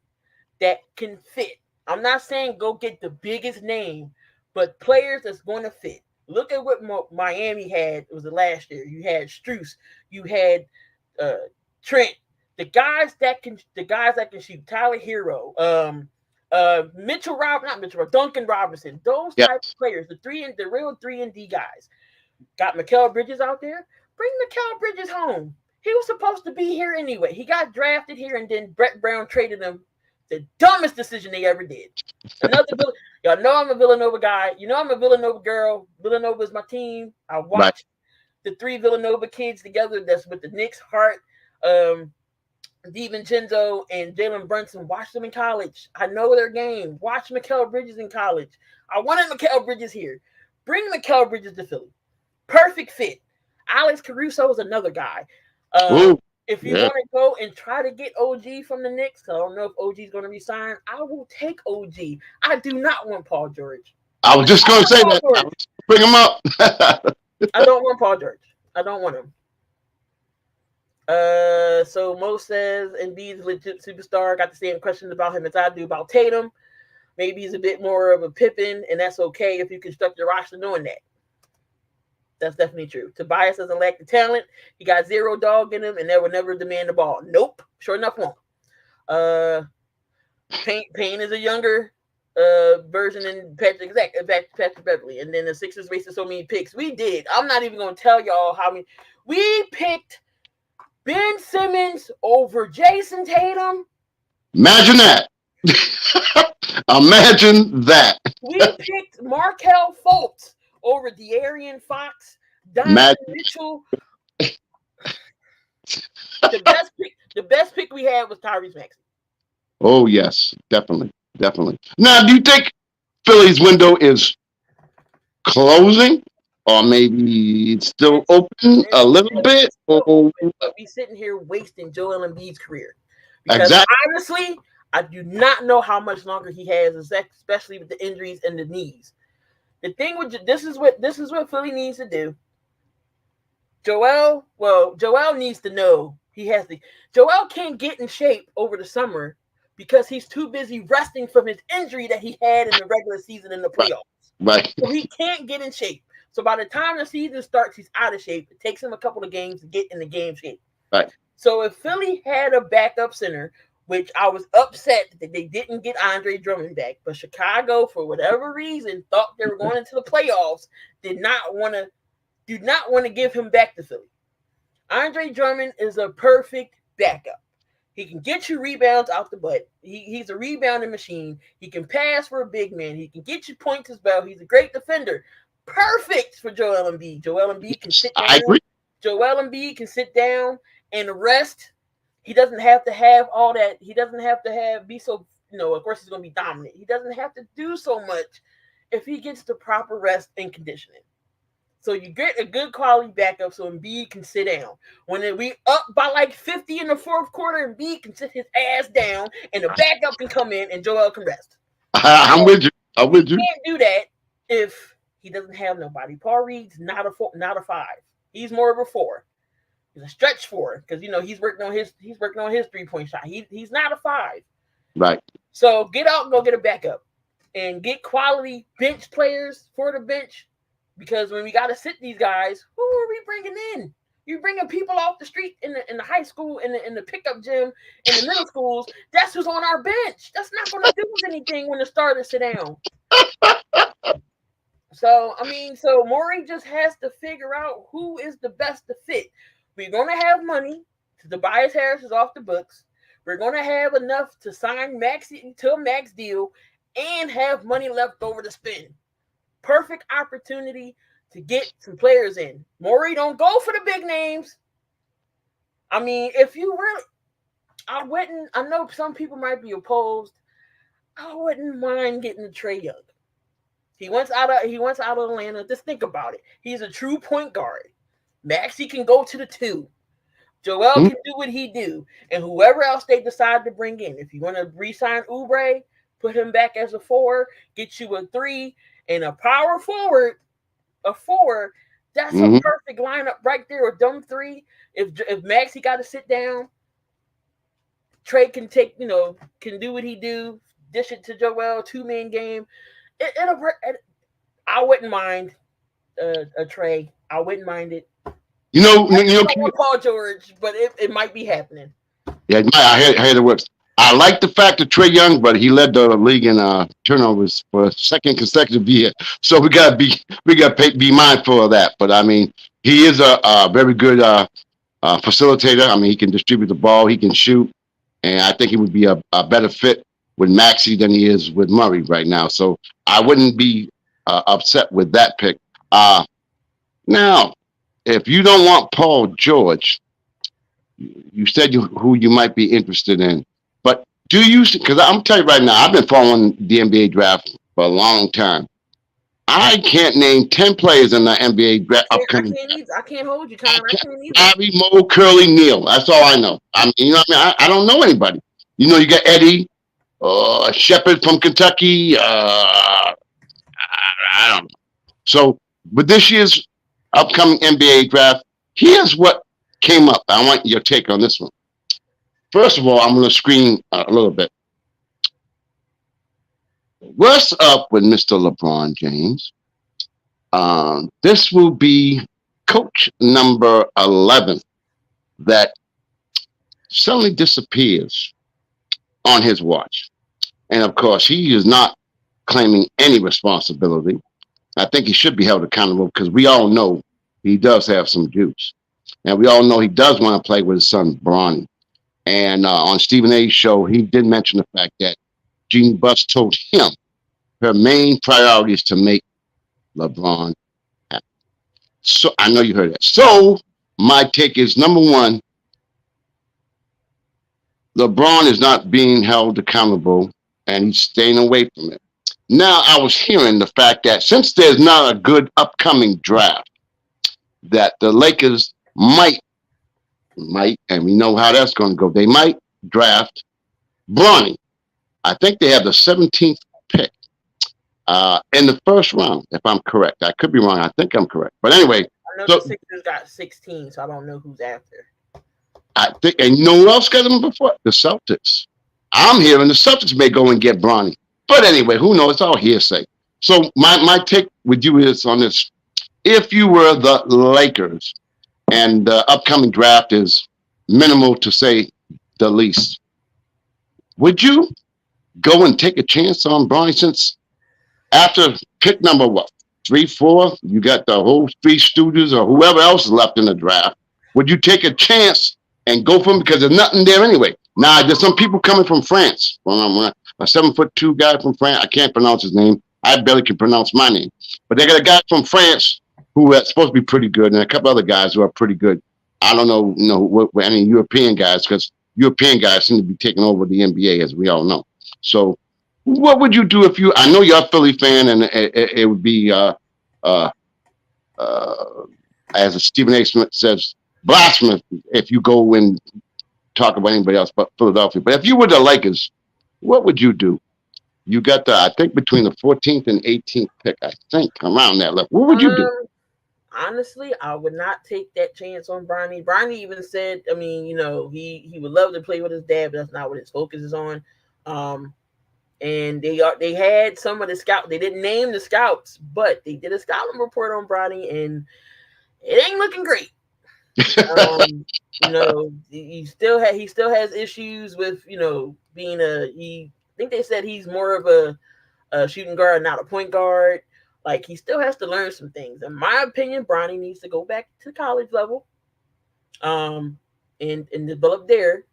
that can fit. I'm not saying go get the biggest name, but players that's going to fit. Look at what Miami had. It was the last year. You had Struess. You had uh, Trent. The guys that can shoot. Tyler Hero. Not Mitchell Rob, Duncan Robinson. Those Yeah. type of players. The real 3-and-D guys. Got Mikal Bridges out there. Bring Mikal Bridges home. He was supposed to be here anyway. He got drafted here, and then Brett Brown traded him. The dumbest decision they ever did. Y'all know I'm a Villanova guy. You know I'm a Villanova girl. Villanova is my team. I Right. watched the 3 Villanova kids together. That's with the Knicks, Hart, DiVincenzo, and Jalen Brunson. Watch them in college. I know their game. Watch Mikal Bridges in college. I wanted Mikal Bridges here. Bring Mikal Bridges to Philly. Perfect fit. Alex Caruso is another guy. Ooh. If you Yeah. want to go and try to get OG from the Knicks, I don't know if OG is going to resign. I will take OG. I do not want Paul George. I was just going to say Paul that. I George. was bring him up. I don't want Paul George. I don't want him. So Mo says Embiid's legit superstar. Got the same questions about him as I do about Tatum. Maybe he's a bit more of a Pippen, and that's okay if you construct your roster knowing that. That's definitely true. Tobias doesn't lack the talent. He got 0 dog in him and never demand the ball. Nope. Sure enough won't. Payne is a younger version than Patrick Beverly. And then the Sixers wasted so many picks. We did. I'm not even going to tell y'all how many. We picked Ben Simmons over Jason Tatum. Imagine that. Imagine that. We picked Markelle Fultz over De'Aaron Fox, Donovan Mitchell. The best pick we had was Tyrese Maxey. Oh yes, definitely. Now, do you think Philly's window is closing, or maybe it's still open a little bit? Or But we sitting here wasting Joel Embiid's career because exactly. honestly, I do not know how much longer he has, especially with the injuries and the knees. The thing with this is what Philly needs to do. Joel needs to know he has to. Joel can't get in shape over the summer because he's too busy resting from his injury that he had in the regular season in the playoffs. Right. So he can't get in shape. So by the time the season starts, he's out of shape. It takes him a couple of games to get in the game shape. Right. So if Philly had a backup center, which I was upset that they didn't get Andre Drummond back, but Chicago, for whatever reason, thought they were going into the playoffs, do not want to give him back to Philly. Andre Drummond is a perfect backup. He can get you rebounds out the butt. He's a rebounding machine. He can pass for a big man. He can get you points as well. He's a great defender. Perfect for Joel Embiid. Joel Embiid can sit down. I agree. Joel Embiid can sit down and rest. He doesn't have to have all that. He doesn't have to be so, of course he's going to be dominant. He doesn't have to do so much if he gets the proper rest and conditioning. So you get a good quality backup so Embiid can sit down. When we up by like 50 in the fourth quarter, Embiid can sit his ass down and the backup can come in and Joel can rest. I'm with you. He can't do that if he doesn't have nobody. Paul Reed's not a 5. He's more of a 4. He's a stretch 4 because he's working on his 3-point shot. He's not a 5. Right. So get out and go get a backup and get quality bench players for the bench. Because when we got to sit these guys, who are we bringing in? You're bringing people off the street in the high school, in the pickup gym, in the middle schools. That's who's on our bench. That's not going to do us anything when the starters sit down. So Morey just has to figure out who is the best to fit. We're going to have money. Tobias Harris is off the books. We're going to have enough to sign Maxey to a max deal and have money left over to spend. Perfect opportunity to get some players in. Morey, don't go for the big names. I mean, if you really, I know some people might be opposed. I wouldn't mind getting a Trae Young. He wants out of Atlanta. Just think about it. He's a true point guard. Maxey can go to the two. Joel Hmm? can do what he do, and whoever else they decide to bring in. If you want to re-sign Oubre, put him back as a four, get you a three and a power forward, a four. That's a Hmm. perfect lineup right there with them three. If Maxey got to sit down, Trey can can do what he do, dish it to Joel, 2-man game. It'll work. I wouldn't mind a Trey. I wouldn't mind it. You know, I you just know, don't want Paul George, but it might be happening. yeah, I heard it works. I like the fact that Trey Young, but he led the league in turnovers for a second consecutive year. So we got to be mindful of that. But I mean, he is a very good facilitator. I mean, he can distribute the ball, he can shoot, and I think he would be a better fit with Maxey than he is with Murray right now. So I wouldn't be upset with that pick. Now, if you don't want Paul George, you said who you might be interested in, but do you? Because I'm telling you right now, I've been following the NBA draft for a long time. I can't name 10 players in the NBA I draft can't. I upcoming. can't either. I can't hold you, I Connor. I can't. can't either. Larry, Mo, Curly, Neal. That's all I know. I mean, you know what I mean? I don't know anybody. You know, you got Eddie, Shepard from Kentucky. I don't know. So, with this year's upcoming NBA draft, here's what came up. I want your take on this one. First of all, I'm going to screen a little bit. What's up with Mr. LeBron James? This will be coach number 11 that suddenly disappears on his watch. And of course, he is not claiming any responsibility. I think he should be held accountable because we all know he does have some juice. And we all know he does want to play with his son, Bronny. And on Stephen A's show, he did mention the fact that Jeannie Buss told him her main priority is to make LeBron happy. So I know you heard that. So my take is number one, LeBron is not being held accountable and he's staying away from it. Now I was hearing the fact that since there's not a good upcoming draft, that the Lakers might, and we know how that's going to go. They might draft Bronny. I think they have the 17th pick in the first round, if I'm correct. I could be wrong. I think I'm correct. But anyway, I know so the Sixers got 16, so I don't know who's after. I think, and you know who else got them before? The Celtics. I'm hearing the Celtics may go and get Bronny. But anyway, who knows? It's all hearsay. So my take with you is on this. If you were the Lakers and the upcoming draft is minimal to say the least, would you go and take a chance on Bronny since after pick number what? 3, 4, you got the whole Three Stooges or whoever else is left in the draft. Would you take a chance and go for him because there's nothing there anyway? Now there's some people coming from France. A 7'2" guy from France. I can't pronounce his name. I barely can pronounce my name. But they got a guy from France who is supposed to be pretty good, and a couple other guys who are pretty good. I don't know, what any European guys, because European guys seem to be taking over the NBA, as we all know. So, what would you do if you? I know you're a Philly fan, and it would be, uh, as Stephen A. Smith says, blasphemous if you go and talk about anybody else but Philadelphia. But if you were the Lakers, what would you do? You got I think between the 14th and 18th pick, I think, around that level. What would you do? Honestly, I would not take that chance on Bronny. Bronny even said, I mean, he would love to play with his dad, but that's not what his focus is on. And they had some of the scouts. They didn't name the scouts, but they did a scouting report on Bronny, and it ain't looking great. He still has issues with being I think they said he's more of a shooting guard, not a point guard. Like, he still has to learn some things. In my opinion, Bronny needs to go back to college level, and develop there.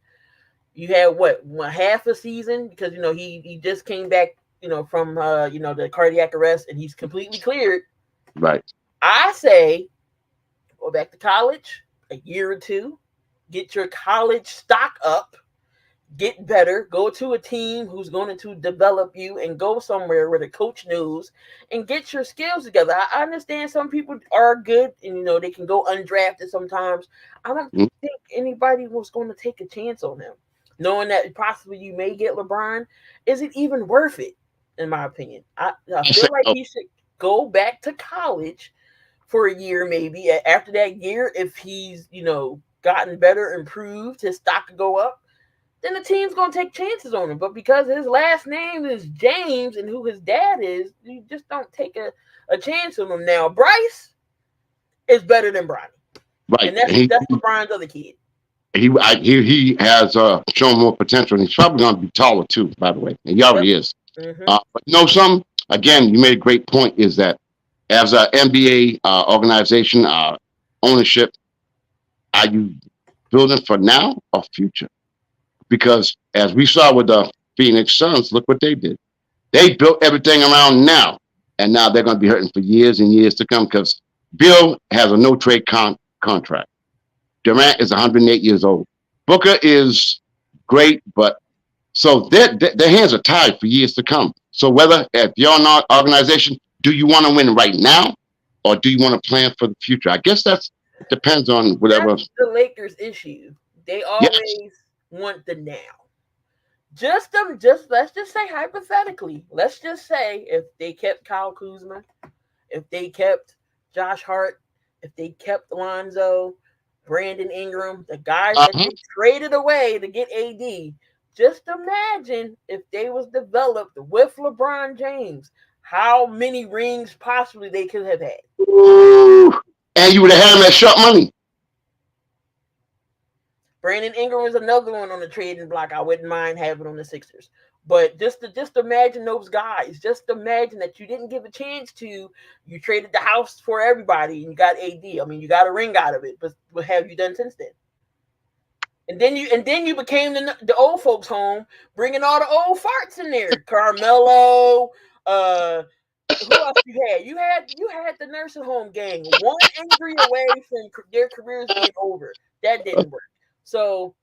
You had what half a season because he just came back from the cardiac arrest, and he's completely cleared. Right. I say go back to college a year or two, get your college stock up, get better, go to a team who's going to develop you, and go somewhere where the coach knows and get your skills together. I understand some people are good and they can go undrafted sometimes. I don't Mhm. think anybody was going to take a chance on him, knowing that possibly you may get LeBron. Is it even worth it? In my opinion, I I feel say, like oh, he should go back to college for a year, maybe. After that year, if he's gotten better, improved, his stock could go up, then the team's gonna take chances on him. But because his last name is James and who his dad is, you just don't take a chance on him. Now Bryce is better than Bronny, right. and that's LeBron's other kid. He has shown more potential, and he's probably going to be taller too. By the way, and he Yep. already is. Mm-hmm. But some again, you made a great point. Is that as an NBA organization ownership, are you building for now or future? Because as we saw with the Phoenix Suns, look what they did. They built everything around now, and now they're going to be hurting for years and years to come because Bill has a no trade contract. Durant is 108 years old. Booker is great, but so their hands are tied for years to come. So whether if you're an organization, do you want to win right now, or do you want to plan for the future? I guess that's depends on That's whatever. the Lakers' issue. They Yes. always want the now. Just let's just say hypothetically, let's just say if they kept Kyle Kuzma, if they kept Josh Hart, if they kept Lonzo, Brandon Ingram, the guys that Uh-huh. they traded away to get AD, just imagine if they was developed with LeBron James, how many rings possibly they could have had. Ooh. And you would have had him at sharp money. Brandon Ingram is another one on the trading block I wouldn't mind having on the Sixers. But just imagine those guys. Just imagine that you didn't give a chance to. You traded the house for everybody and you got AD. I mean, you got a ring out of it, but what have you done since then? And then you became the old folks' home, bringing all the old farts in there. Carmelo, uh, who else you had? You had the nursing home gang, one injury away from their careers being over. That didn't work. So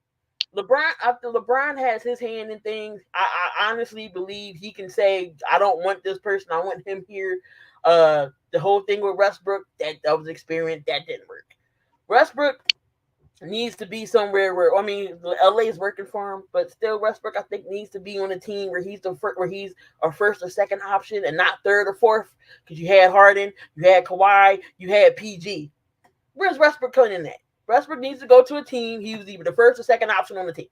LeBron, after LeBron has his hand in things, I honestly believe he can say, I don't want this person, I want him here. The whole thing with Westbrook, that was experience, that didn't work. Westbrook needs to be somewhere where, I mean, LA is working for him, but still Westbrook I think needs to be on a team where he's a first or second option and not third or fourth. Because you had Harden, you had Kawhi, you had PG. Where's Westbrook coming in at? Westbrook needs to go to a team. He was either the first or second option on the team.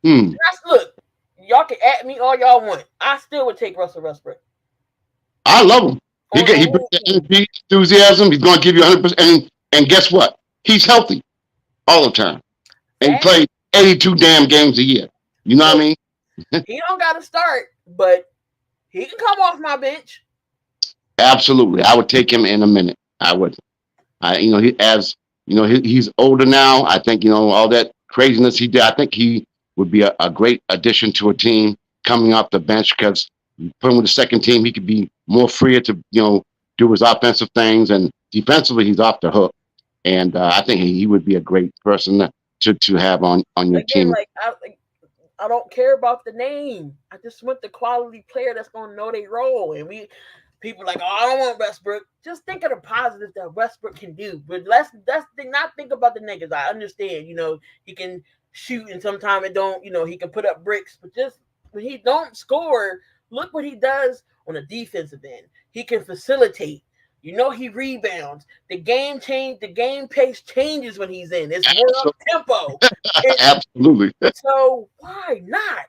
Hmm. Look, y'all can at me all y'all want. I still would take Russell Westbrook I love him. on He brings any the team. energy, enthusiasm. He's going to give you 100%. And guess what? He's healthy all the time. And he Fact. plays 82 damn games a year. You know what I Look, mean? he don't got to start, but he can come off my bench. Absolutely. I would take him in a minute. I would. He's older now. I think, all that craziness he did, I think he would be a great addition to a team coming off the bench because you put him with the second team, he could be more freer to, do his offensive things. And defensively, he's off the hook. And I think he would be a great person to have on your Again, team. I don't care about the name. I just want the quality player that's gonna know their role. And people like, oh, I don't want Westbrook. Just think of the positives that Westbrook can do. But let's not think about the negatives. I understand, he can shoot and sometimes it don't, he can put up bricks, but just when he don't score, look what he does on the defensive end. He can facilitate. He rebounds. The game pace changes when he's in. It's more up So, tempo. It, absolutely. so why not?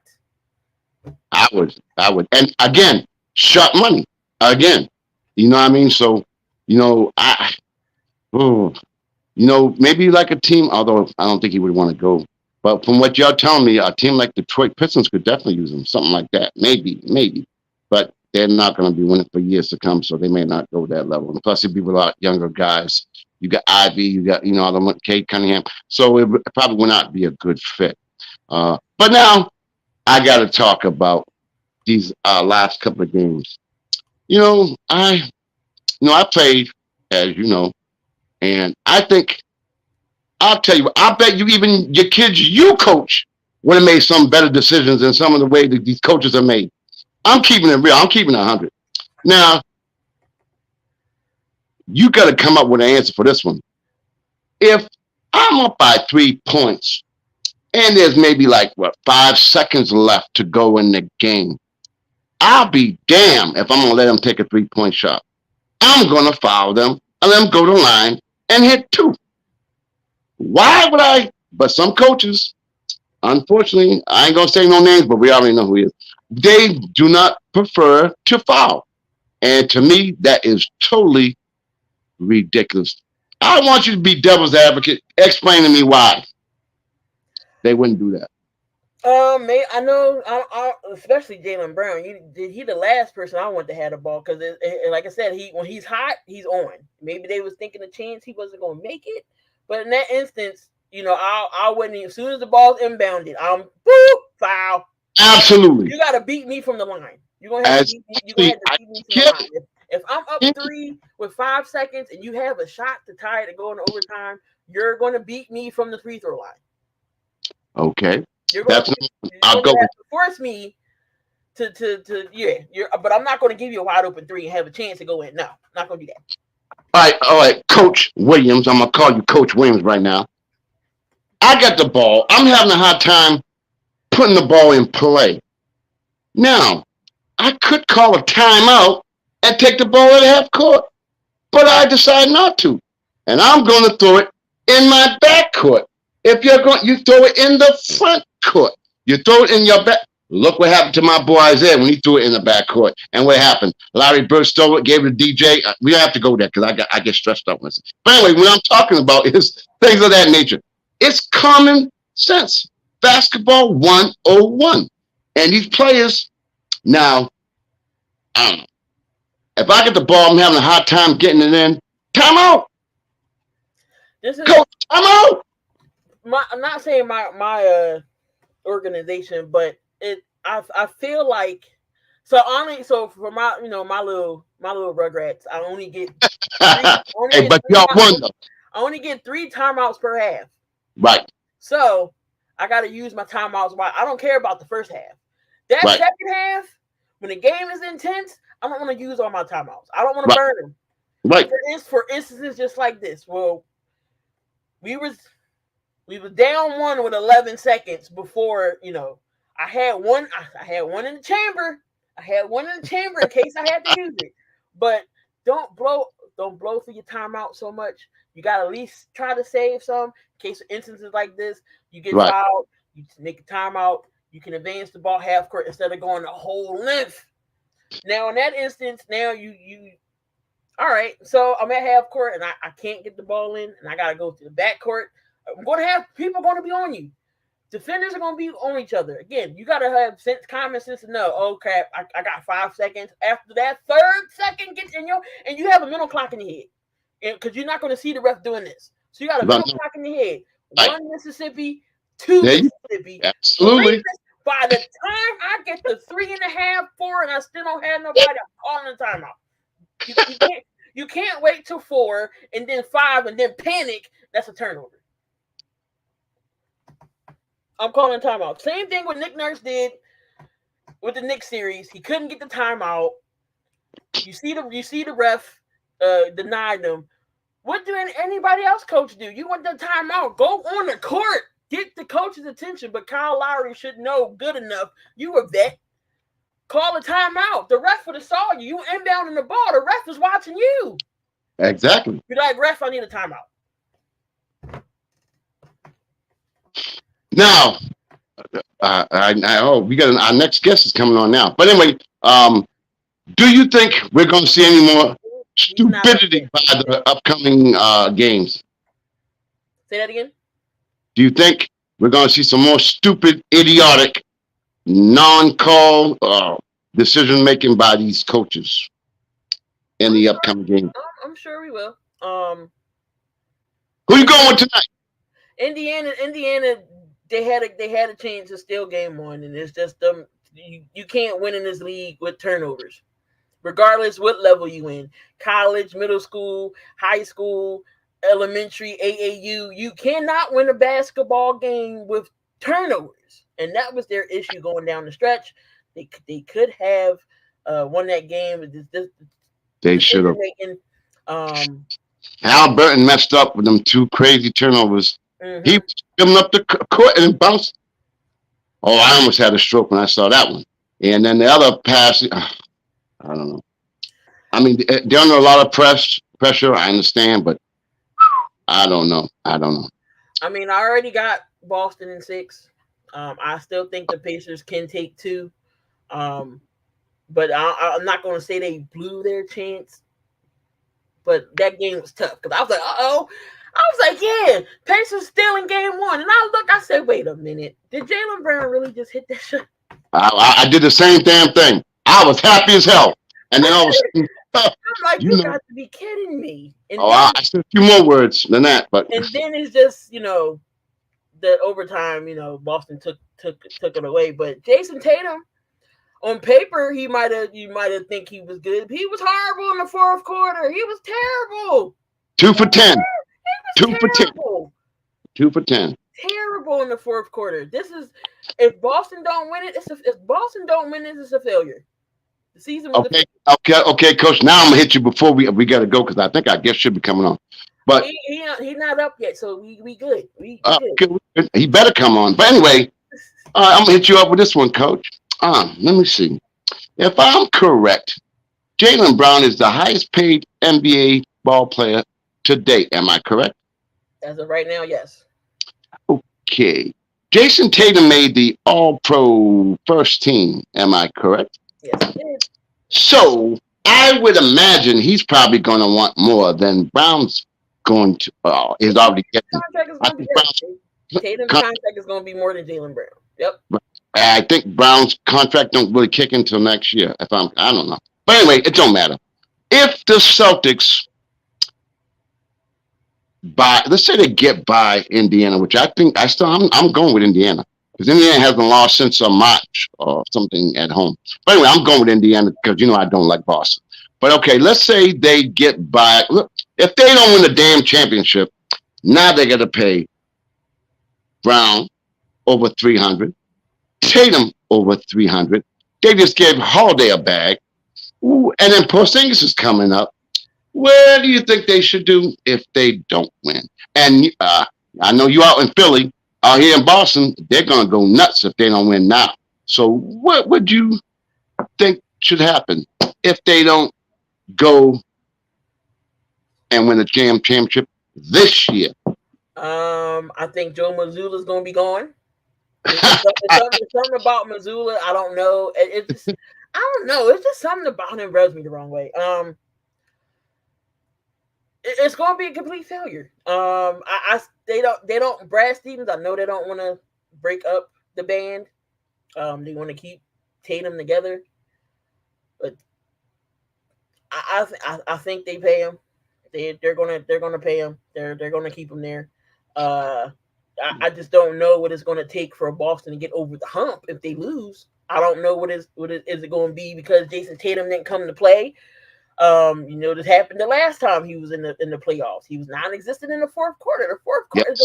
I would. And again, sharp money. Again. You know what I mean? So, I oh, maybe like a team, although I don't think he would want to go. But from what y'all telling me, a team like Detroit Pistons could definitely use him, something like that. Maybe. But they're not going to be winning for years to come, so they may not go that level. And plus, it'd be with a lot younger guys. You got Ivy, you got, Kate Cunningham. So it probably would not be a good fit. But now I got to talk about these last couple of games. I played, as you know, and I think I'll tell you, I bet you even your kids you coach would have made some better decisions than some of the way that these coaches are made. I'm keeping it real. I'm keeping it 100. Now, you got to come up with an answer for this one. If I'm up by 3 points and there's maybe like, 5 seconds left to go in the game, I'll be damned if I'm going to let them take a 3-point shot. I'm going to foul them and let them go to the line and hit 2. Why would I? But some coaches, unfortunately, I ain't going to say no names, but we already know who he is. They do not prefer to foul. And to me, that is totally ridiculous. I want you to be devil's advocate. Explain to me why they wouldn't do that. I know, especially Jaylen Brown. He the last person I want to have the ball because, like I said, when he's hot, he's on. Maybe they was thinking a chance he wasn't going to make it, but in that instance, I wouldn't. As soon as the ball's inbounded, I'm foul. Absolutely. You got to beat me from the line. You're gonna have to beat me. You're gonna have to beat me from the line. If I'm up 3 with 5 seconds and you have a shot to tie it to go into overtime, you're going to beat me from the free throw line. Okay. You're going to have to force me to but I'm not going to give you a wide open 3 and have a chance to go in. No, I'm not going to do that. All right, Coach Williams. I'm going to call you Coach Williams right now. I got the ball. I'm having a hard time putting the ball in play. Now, I could call a timeout and take the ball at half court, but I decide not to. And I'm going to throw it in my back court. If you throw it in the front court. You throw it in your back. Look what happened to my boy Isaiah when he threw it in the back court. And what happened? Larry Bird stole it, gave it to DJ. We don't have to go there because I get stressed out with it. But anyway, what I'm talking about is things of that nature. It's common sense. Basketball 101. And these players, now, I don't know. If I get the ball, I'm having a hard time getting it in. Timeout. Coach, timeout. I'm not saying my organization, but I feel like so for my my little Rugrats, I only get I only get 3 timeouts per half. Right. So I got to use my timeouts. I don't care about the first half. That second half, when the game is intense, I don't want to use all my timeouts. I don't want to burn them. Right. For instances just like this, well, we was down 1 with 11 seconds before, I had one in the chamber. I had one in the chamber in case I had to use it. But don't blow for your timeout so much. You got to at least try to save some in case of instances like this. You get fouled, you make a timeout, you can advance the ball half court instead of going the whole length. Now in that instance, now you all right, so I'm at half court and I can't get the ball in and I got to go to the back court. I'm going to have people going to be on you. Defenders are going to be on each other. Again, you got to have common sense to know, oh crap, I got 5 seconds. After that 3rd second gets in and you have a mental clock in your head. Because you're not going to see the ref doing this. So you got a mental clock in your head. 1 Mississippi, 2 Mississippi. Absolutely. By the time I get to 3.5, 4, and I still don't have nobody, I'm calling a timeout. You can't wait till 4 and then 5 and then panic. That's a turnover. I'm calling timeout. Same thing what Nick Nurse did with the Knicks series. He couldn't get the timeout. You see the ref denied them. What did anybody else coach do? You want the timeout? Go on the court. Get the coach's attention. But Kyle Lowry should know good enough. You a vet. Call a timeout. The ref would have saw you. You inbounding the ball. The ref is watching you. Exactly. You're like, ref, I need a timeout. Now, we got our next guest is coming on now. But anyway, do you think we're going to see any more stupidity by the upcoming games? Say that again. Do you think we're going to see some more stupid, idiotic, non-call decision making by these coaches in the upcoming game? I'm sure we will. Who you going with tonight? Indiana. They had a chance to steal game 1, and it's just you can't win in this league with turnovers, regardless what level you in. College, middle school, high school, elementary AAU, you cannot win a basketball game with turnovers, and that was their issue going down the stretch. They could have won that game with this They should decision have. making. Um, Al Burton messed up with them two crazy turnovers. He mhm. was coming up the court and bounced. Oh, I almost had a stroke when I saw that one. And then the other pass, I don't know. I mean, they're under a lot of pressure. I understand, but I don't know. I don't know. I mean, I already got Boston in 6. I still think the Pacers can take 2. Um, but I'm not going to say they blew their chance. But that game was tough because I was like, uh-oh. I was like, yeah, Pacers still in game 1. And I said, wait a minute. Did Jalen Brown really just hit that shot? I did the same damn thing. I was happy as hell. And then all of a sudden, I'm like, you you know, got to be kidding me. And oh, then I said a few more words than that, but and then it's just, that overtime, Boston took it away. But Jason Tatum, on paper, you might have think he was good. He was horrible in the fourth quarter. He was terrible. 2 for 10. He was 2 for 10. terrible. 2 for 10. Terrible in the fourth quarter. This is if Boston don't win it, if Boston don't win it, it's a failure. The season was Okay, Coach. Now I'm gonna hit you before we gotta go because I think our guest should be coming on. But he not up yet, so we good. We good. okay, he better come on. But anyway, I'm gonna hit you up with this one, Coach. Let me see. If I'm correct, Jalen Brown is the highest paid NBA ball player to date. Am I correct? As of right now, yes. Okay. Jason Tatum made the All-Pro first team. Am I correct? Yes, he did. So I would imagine he's probably going to want more than Brown's going to. Is already getting. Contract is I going to think Brown's Tatum's contract is going to be more than Jalen Brown. Yep. I think Brown's contract don't really kick until next year. I don't know. But anyway, it don't matter. If the Celtics let's say they get by Indiana, which I think I'm going with Indiana because Indiana hasn't lost since March or something at home. But anyway, I'm going with Indiana because I don't like Boston. But okay, let's say they get by. Look, if they don't win the damn championship, now they got to pay Brown over 300, Tatum over 300. They just gave Holiday a bag. Ooh, and then Porzingis is coming up. Where do you think they should do if they don't win? And I know you out in Philly, out here in Boston, they're going to go nuts if they don't win now. So what would you think should happen if they don't go and win the championship this year? I think Joe Mazzulla is going to be gone. There's something about Mazzulla. I don't know. I don't know. It's just something about him rubs me the wrong way. It's going to be a complete failure. They don't. Brad Stevens, I know they don't want to break up the band. They want to keep Tatum together, but I think they pay him. They're gonna pay him. They're gonna keep him there. I just don't know what it's going to take for Boston to get over the hump if they lose. I don't know what is it going to be because Jason Tatum didn't come to play. This happened the last time he was in the playoffs. He was non-existent in the fourth quarter. Yes.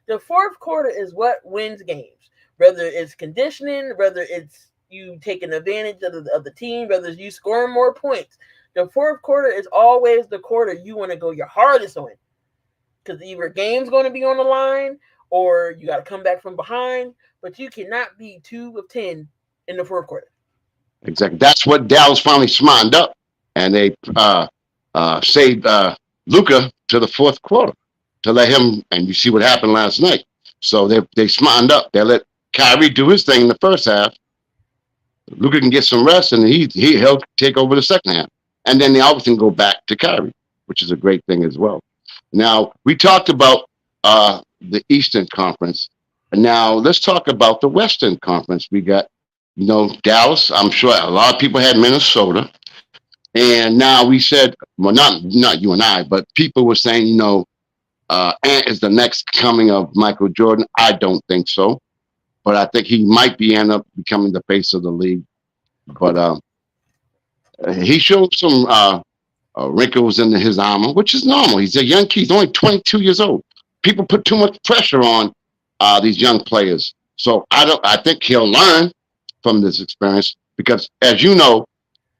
The fourth quarter is what wins games. Whether it's conditioning, whether it's you taking advantage of the team, whether it's you scoring more points. The fourth quarter is always the quarter you want to go your hardest on. Because either game's going to be on the line or you got to come back from behind, but you cannot be 2 of 10 in the fourth quarter. Exactly. That's what Dallas finally smartened up, and they saved Luka to the fourth quarter to let him. And you see what happened last night. So they smartened up. They let Kyrie do his thing in the first half. Luka can get some rest, and he'll take over the second half, and then they always can go back to Kyrie, which is a great thing as well. Now, we talked about the Eastern Conference. And now let's talk about the Western Conference. We got, Dallas. I'm sure a lot of people had Minnesota. And now we said, well, not you and I, but people were saying, Ant is the next coming of Michael Jordan. I don't think so. But I think he might end up becoming the face of the league. But he showed some wrinkles in his armor, which is normal. He's a young kid. He's only 22 years old. People put too much pressure on these young players. So I think he'll learn from this experience because, as you know,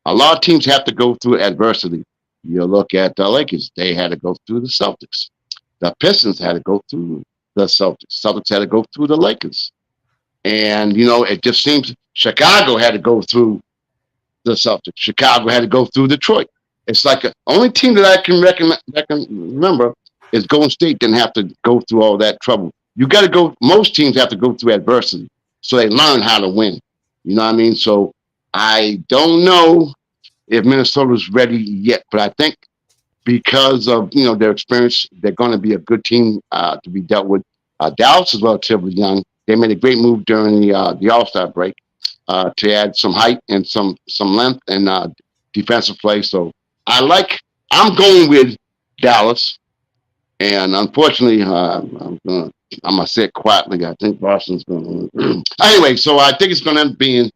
a lot of teams have to go through adversity. You look at the Lakers; they had to go through the Celtics. The Pistons had to go through the Celtics. Celtics had to go through the Lakers. And it just seems Chicago had to go through the Celtics. Chicago had to go through Detroit. It's like the only team that I can remember is Golden State didn't have to go through all that trouble. You got to go. Most teams have to go through adversity, so they learn how to win. You know what I mean? So I don't know if Minnesota's ready yet, but I think because of their experience, they're going to be a good team to be dealt with. Dallas is relatively young. They made a great move during the All Star break to add some height and some length and defensive play. So I'm going with Dallas, and unfortunately, I'm gonna say it quietly. I think Boston's going to. Anyway, so I think it's going to end up being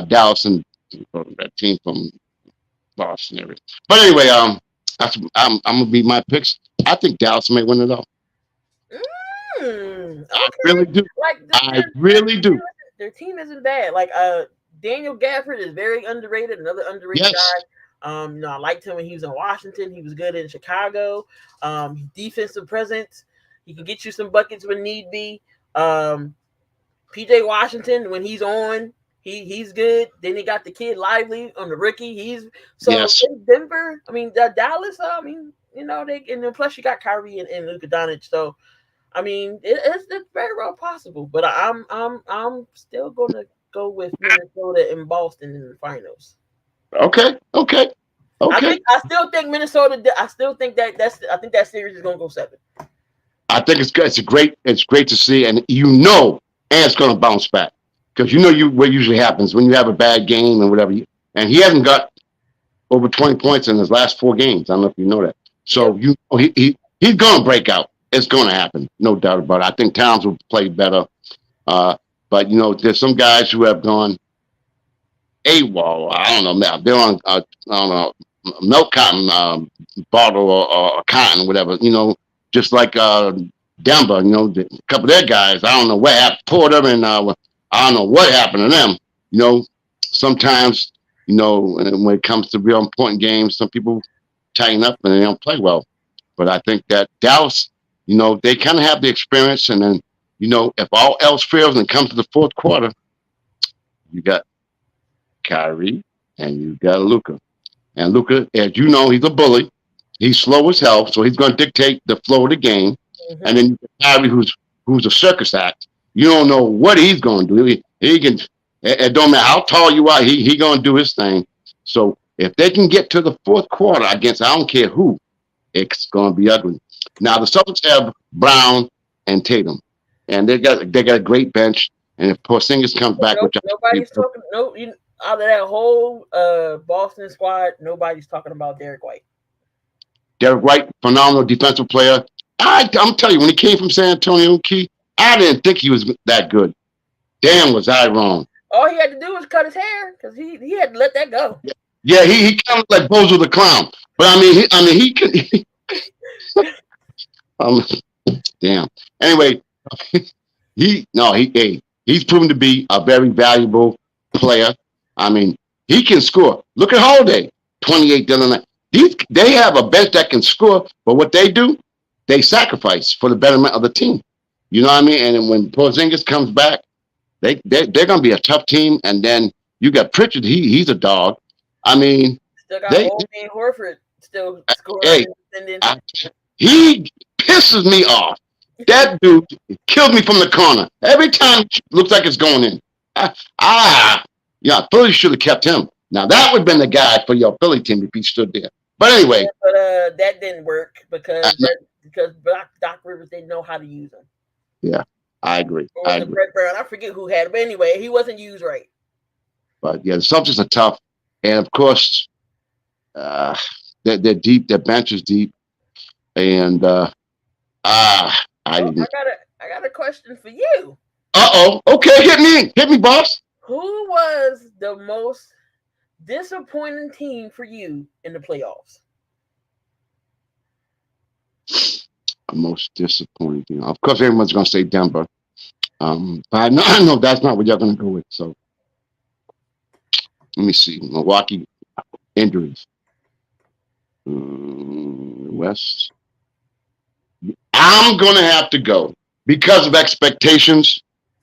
Dallas and that team from Boston area. But anyway, I'm gonna be my picks. I think Dallas may win it all. Okay. I really do. Like I really do. their team isn't bad. Like Daniel Gafford is very underrated, another underrated Yes. guy. I liked him when he was in Washington. He was good in Chicago. Defensive presence. He can get you some buckets when need be. PJ Washington, when he's on, he's good. Then they got the kid Lively on the rookie. He's so Yes. in Denver. I mean, Dallas. They and then plus you got Kyrie and Luka Doncic. So I mean, it's very well possible. But I'm still gonna go with Minnesota and Boston in the finals. Okay. Okay. Okay. I still think Minnesota. I still think I think that series is gonna go 7. I think it's good. It's great to see, and Ant's going to bounce back because what usually happens when you have a bad game and whatever. And he hasn't got over 20 points in his last 4 games. I don't know if you know that. So he's going to break out. It's going to happen, no doubt about it. I think Towns will play better, but there's some guys who have gone AWOL. I don't know. They're on I don't know, milk cotton bottle or cotton, whatever. Just like Denver. A couple of their guys. I don't know what happened. Porter and I don't know what happened to them. Sometimes when it comes to real important games, some people tighten up and they don't play well. But I think that Dallas, they kind of have the experience, and then if all else fails and it comes to the fourth quarter, you got Kyrie and you got Luka. And Luka, as you know, he's a bully. He's slow as hell, so he's going to dictate the flow of the game. Mm-hmm. And then you got Kyrie, who's a circus act. You don't know what he's going to do. He can. It don't matter how tall you are. He going to do his thing. So if they can get to the fourth quarter against I don't care who, it's going to be ugly. Now the Celtics have Brown and Tatum, and they got a great bench. And if Porzingis comes back, nobody's talking. Out of that whole Boston squad, nobody's talking about Derek White. Derek White, phenomenal defensive player. I'm telling you, when he came from San Antonio, I didn't think he was that good. Damn, was I wrong. All he had to do was cut his hair because he had to let that go. Yeah, he kind of like Bozo the Clown. But he could. Damn. Anyway, he's proven to be a very valuable player. He can score. Look at Holiday, 28 the other night. They have a bench that can score, but what they do, they sacrifice for the betterment of the team. You know what I mean? And when Porzingis comes back, they're going to be a tough team. And then you got Pritchard. He's a dog. Still got old man Horford still scoring. He pisses me off. That dude killed me from the corner. Every time it looks like it's going in. Philly should have kept him. Now that would have been the guy for your Philly team if he stood there. But anyway. But that didn't work because Doc Rivers didn't know how to use him. Yeah, I agree. Brett Brown. I forget who had him. But anyway, he wasn't used right. But yeah, the Celtics are tough. And of course, they're deep. Their bench is deep. And I got a question for you. Okay, hit me, boss. Who was the most disappointing team for you in the playoffs? Most disappointing. Of course, everyone's going to say Denver. But I know that's not what you're going to go with. So let me see. Milwaukee injuries. West. I'm going to have to go because of expectations.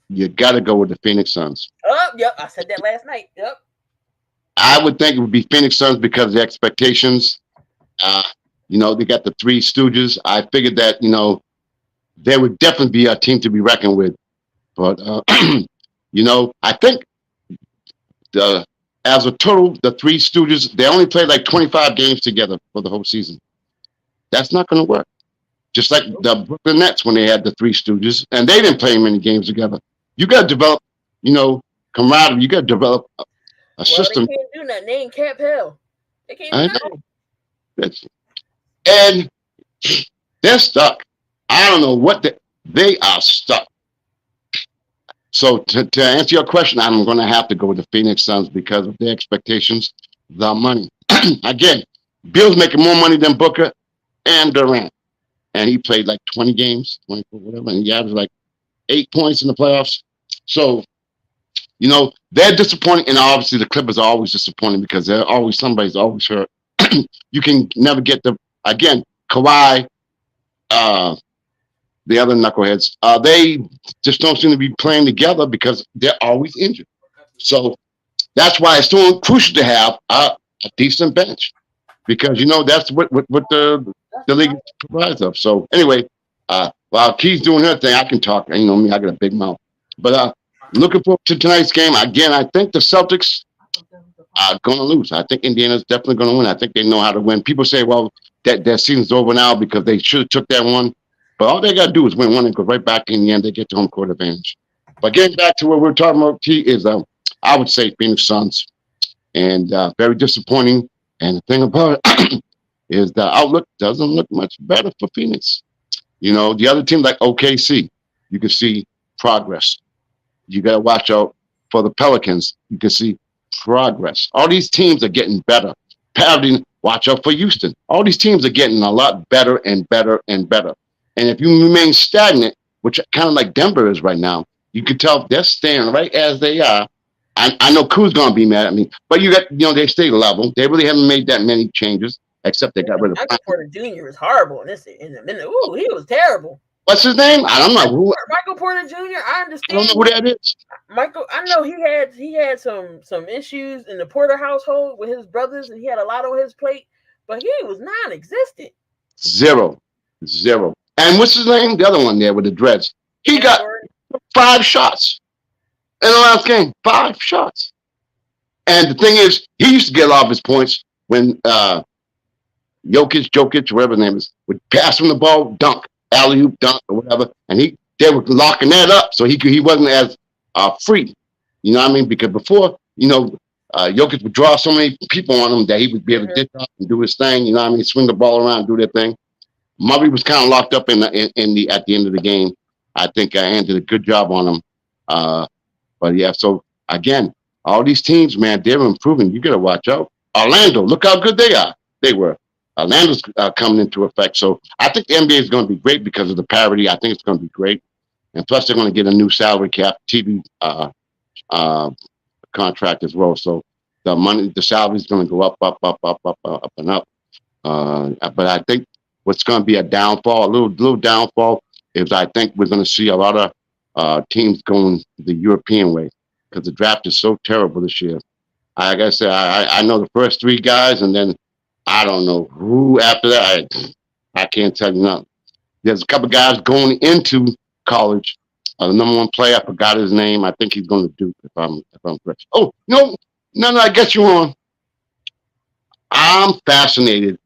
You got to go with the Phoenix Suns. Oh, yep. I said that last night. Yep. I would think it would be Phoenix Suns because of the expectations. Uh, they got the Three Stooges. I figured that, there would definitely be a team to be reckoned with. But, I think as a total, the Three Stooges, they only played like 25 games together for the whole season. That's not going to work. Just like the Brooklyn Nets when they had the Three Stooges, and they didn't play many games together. You got to develop, camaraderie. You got to develop a system. They can't do nothing. They ain't cap hell. They can't I do know. And they're stuck. I don't know what they are stuck. So to answer your question, I'm going to have to go with the Phoenix Suns because of their expectations, the money. Again, Bill's making more money than Booker and Durant. And he played like 20 games, 24, whatever, and he averaged like 8 points in the playoffs. So, they're disappointing, and obviously the Clippers are always disappointing because somebody's always hurt. You can never get again, Kawhi, the other knuckleheads, they just don't seem to be playing together because they're always injured. So that's why it's so crucial to have a decent bench because that's what the league provides of. So anyway, while Key's doing her thing, I can talk. Me, I got a big mouth. But looking forward to tonight's game. Again, I think the Celtics are going to lose. I think Indiana's definitely going to win. I think they know how to win. People say, well, that their season's over now because they should have took that one. But all they got to do is win one and go right back in the end. They get the home court advantage. But getting back to what we're talking about, T, is I would say Phoenix Suns. And very disappointing. And the thing about it is the outlook doesn't look much better for Phoenix. The other team like OKC, you can see progress. You got to watch out for the Pelicans. You can see progress. All these teams are getting better. Watch out for Houston. All these teams are getting a lot better and better and better. And if you remain stagnant, which kind of like Denver is right now, you can tell they're staying right as they are. I know Kuz's going to be mad at me, but you got, they stay level. They really haven't made that many changes, except they got rid of. Michael Porter Jr. was horrible in the minute. Ooh, he was terrible. What's his name? I don't know. Michael Porter Jr. I understand. I don't know who that is. Michael, I know he had some issues in the Porter household with his brothers, and he had a lot on his plate, but he was non-existent. Zero. And what's his name? The other one there with the dreads. He got 5 shots in the last game. 5 shots. And the thing is, he used to get a lot of his points when Jokic, whatever his name is, would pass him the ball, dunk, alley-oop, dunk, or whatever. And they were locking that up, so he wasn't as free. You know what I mean? Because before, Jokic would draw so many people on him that he would be able to dish up and do his thing. You know what I mean? Swing the ball around, do their thing. Murray was kind of locked up at the end of the game. I think I did a good job on him. But yeah, so again, all these teams, man, they're improving. You got to watch out. Orlando, look how good they are. They were. Orlando's coming into effect. So I think the NBA is going to be great because of the parity. I think it's going to be great. And plus, they're going to get a new salary cap, TV contract as well. So the salary is going to go up, and up. But I think what's going to be a little downfall, is I think we're going to see a lot of teams going the European way because the draft is so terrible this year. Like I said, I know the first 3 guys, and then I don't know who after that. I can't tell you nothing. There's a couple guys going into college. The number 1 player, I forgot his name. I think he's going to Duke if I'm correct. Oh no, I guess you're wrong. I'm fascinated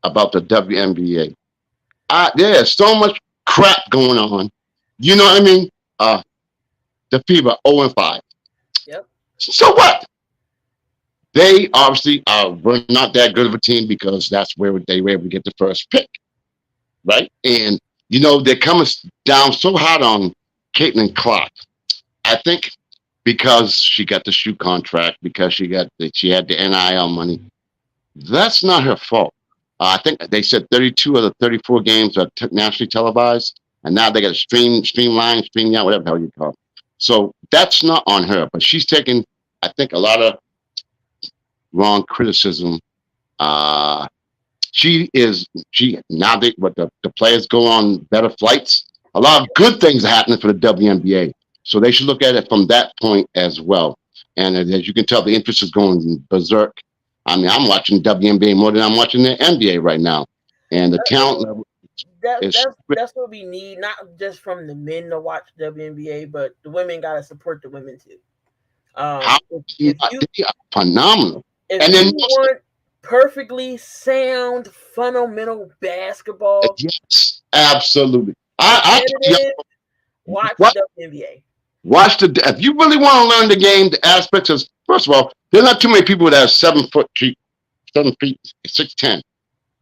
about the WNBA. There's so much crap going on. You know what I mean? The Fever 0-5. Yep. So what? They obviously were not that good of a team because that's where they were able to get the first pick, right? And they're coming down so hard on Caitlin Clark. I think because she got the shoe contract, because she had the NIL money. That's not her fault. I think they said 32 of the 34 games are nationally televised, and now they got a stream out, whatever the hell you call it. So that's not on her, but she's taking, I think, a lot of wrong criticism. Uh, she now they what the players go on better flights. A lot of good things are happening for the WNBA, so they should look at it from that point as well. And as you can tell, the interest is going berserk. I mean, I'm watching WNBA more than I'm watching the NBA right now, and the talent level is That's what we need, not just from the men to watch WNBA, but the women gotta support the women too. how If you they are phenomenal. if And you then want perfectly sound fundamental basketball, yes, absolutely. I tell competitive, watch you, the WNBA. watch the if you really want to learn the game, the aspects of first of all, there's not too many people that have 7 feet, 7 feet, 6'10".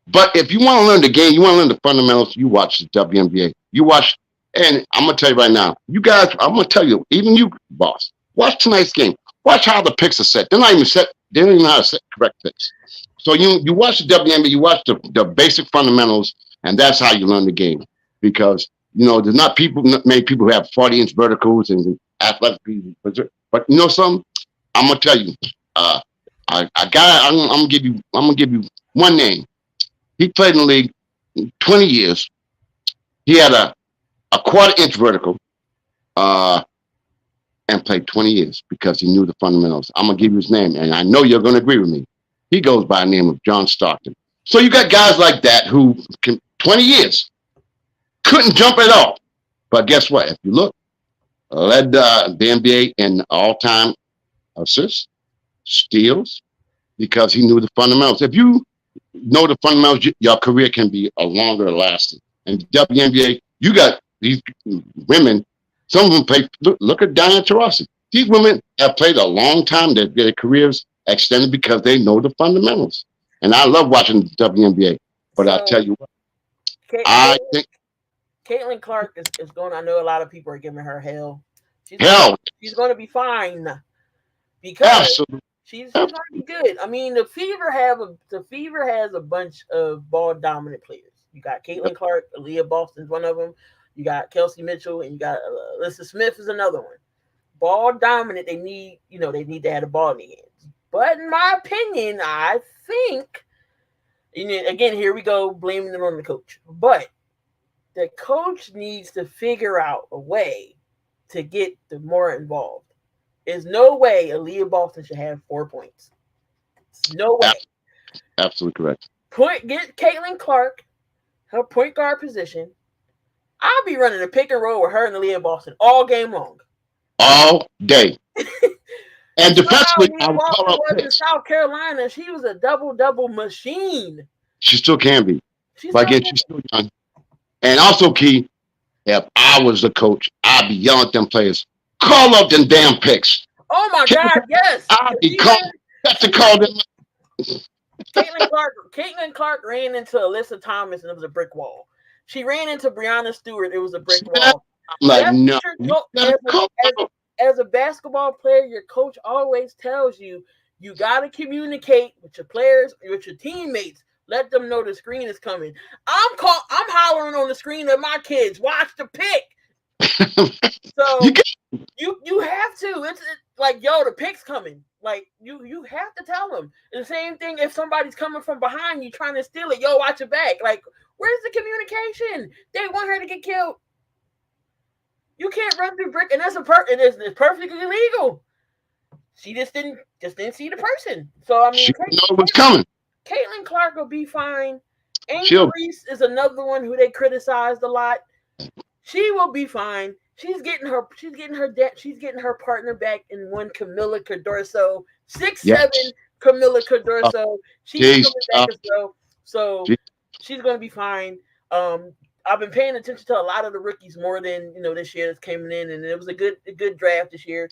But if you want to learn the game, you want to learn the fundamentals, you watch the WNBA. You watch, and I'm gonna tell you right now, you guys, I'm gonna tell you, even you, boss, watch tonight's game. Watch how the picks are set. They're not even set. They don't even know how to set correct picks. So you watch the WNBA, you watch the basic fundamentals, and that's how you learn the game. Because there's not many people who have 40-inch verticals and athletic people. But you know something? I'm gonna tell you. I got. I'm gonna give you one name. He played in the league 20 years. He had a quarter-inch vertical and played 20 years because he knew the fundamentals. I'm going to give you his name, and I know you're going to agree with me. He goes by the name of John Stockton. So you got guys like that who can 20 years couldn't jump at all. But guess what? If you look, led the NBA in all-time assists, steals, because he knew the fundamentals. If you know the fundamentals, your career can be a longer lasting. And WNBA, you got these women. Some of them play. Look at Diana Taurasi. These women have played a long time. Their careers extended because they know the fundamentals. And I love watching the WNBA. But I tell you what, I think Caitlin Clark is going. I know a lot of people are giving her hell. hell, She's going to be fine because absolutely. she's going to be good. I mean, the Fever has a bunch of ball dominant players. You got Caitlin Clark, Aaliyah Boston's one of them. You got Kelsey Mitchell, and you got Alyssa Smith is another one. Ball dominant. They need to have the ball in their hands. But in my opinion, I think, again, here we go blaming it on the coach. But the coach needs to figure out a way to get the more involved. There's no way Aaliyah Boston should have 4 points. No way. Absolutely correct. Get Caitlin Clark, her point guard position. I'll be running a pick and roll with her and Aaliyah Boston all game long. All day. And defensively, I would Boston call out was in picks. South Carolina. She was a double machine. She still can be. But again, she's still young. And also, Key, if I was the coach, I'd be yelling at them players, call up them damn picks. Oh my God, yes. I'd be calling. Got to call them. Caitlin Clark ran into Alyssa Thomas and it was a brick wall. She ran into Breanna Stewart. It was a brick wall. I'm like, no. As a basketball player, your coach always tells you got to communicate with your players, with your teammates. Let them know the screen is coming. I'm hollering on the screen at my kids. Watch the pick. So you have to. It's like, yo, the pick's coming. Like you have to tell them. The same thing if somebody's coming from behind you trying to steal it. Yo, watch your back. Like, where's the communication? They want her to get killed. You can't run through brick, and it's perfectly illegal. She just didn't see the person. So I mean, she didn't know it was coming. Caitlin Clark will be fine. Angel Reese is another one who they criticized a lot. She will be fine. She's getting her partner back in one Camilla Cordorso, 6'7" Camilla Cordorso. She's coming back as well. So she's gonna be fine. I've been paying attention to a lot of the rookies more than this year that's coming in, and it was a good draft this year.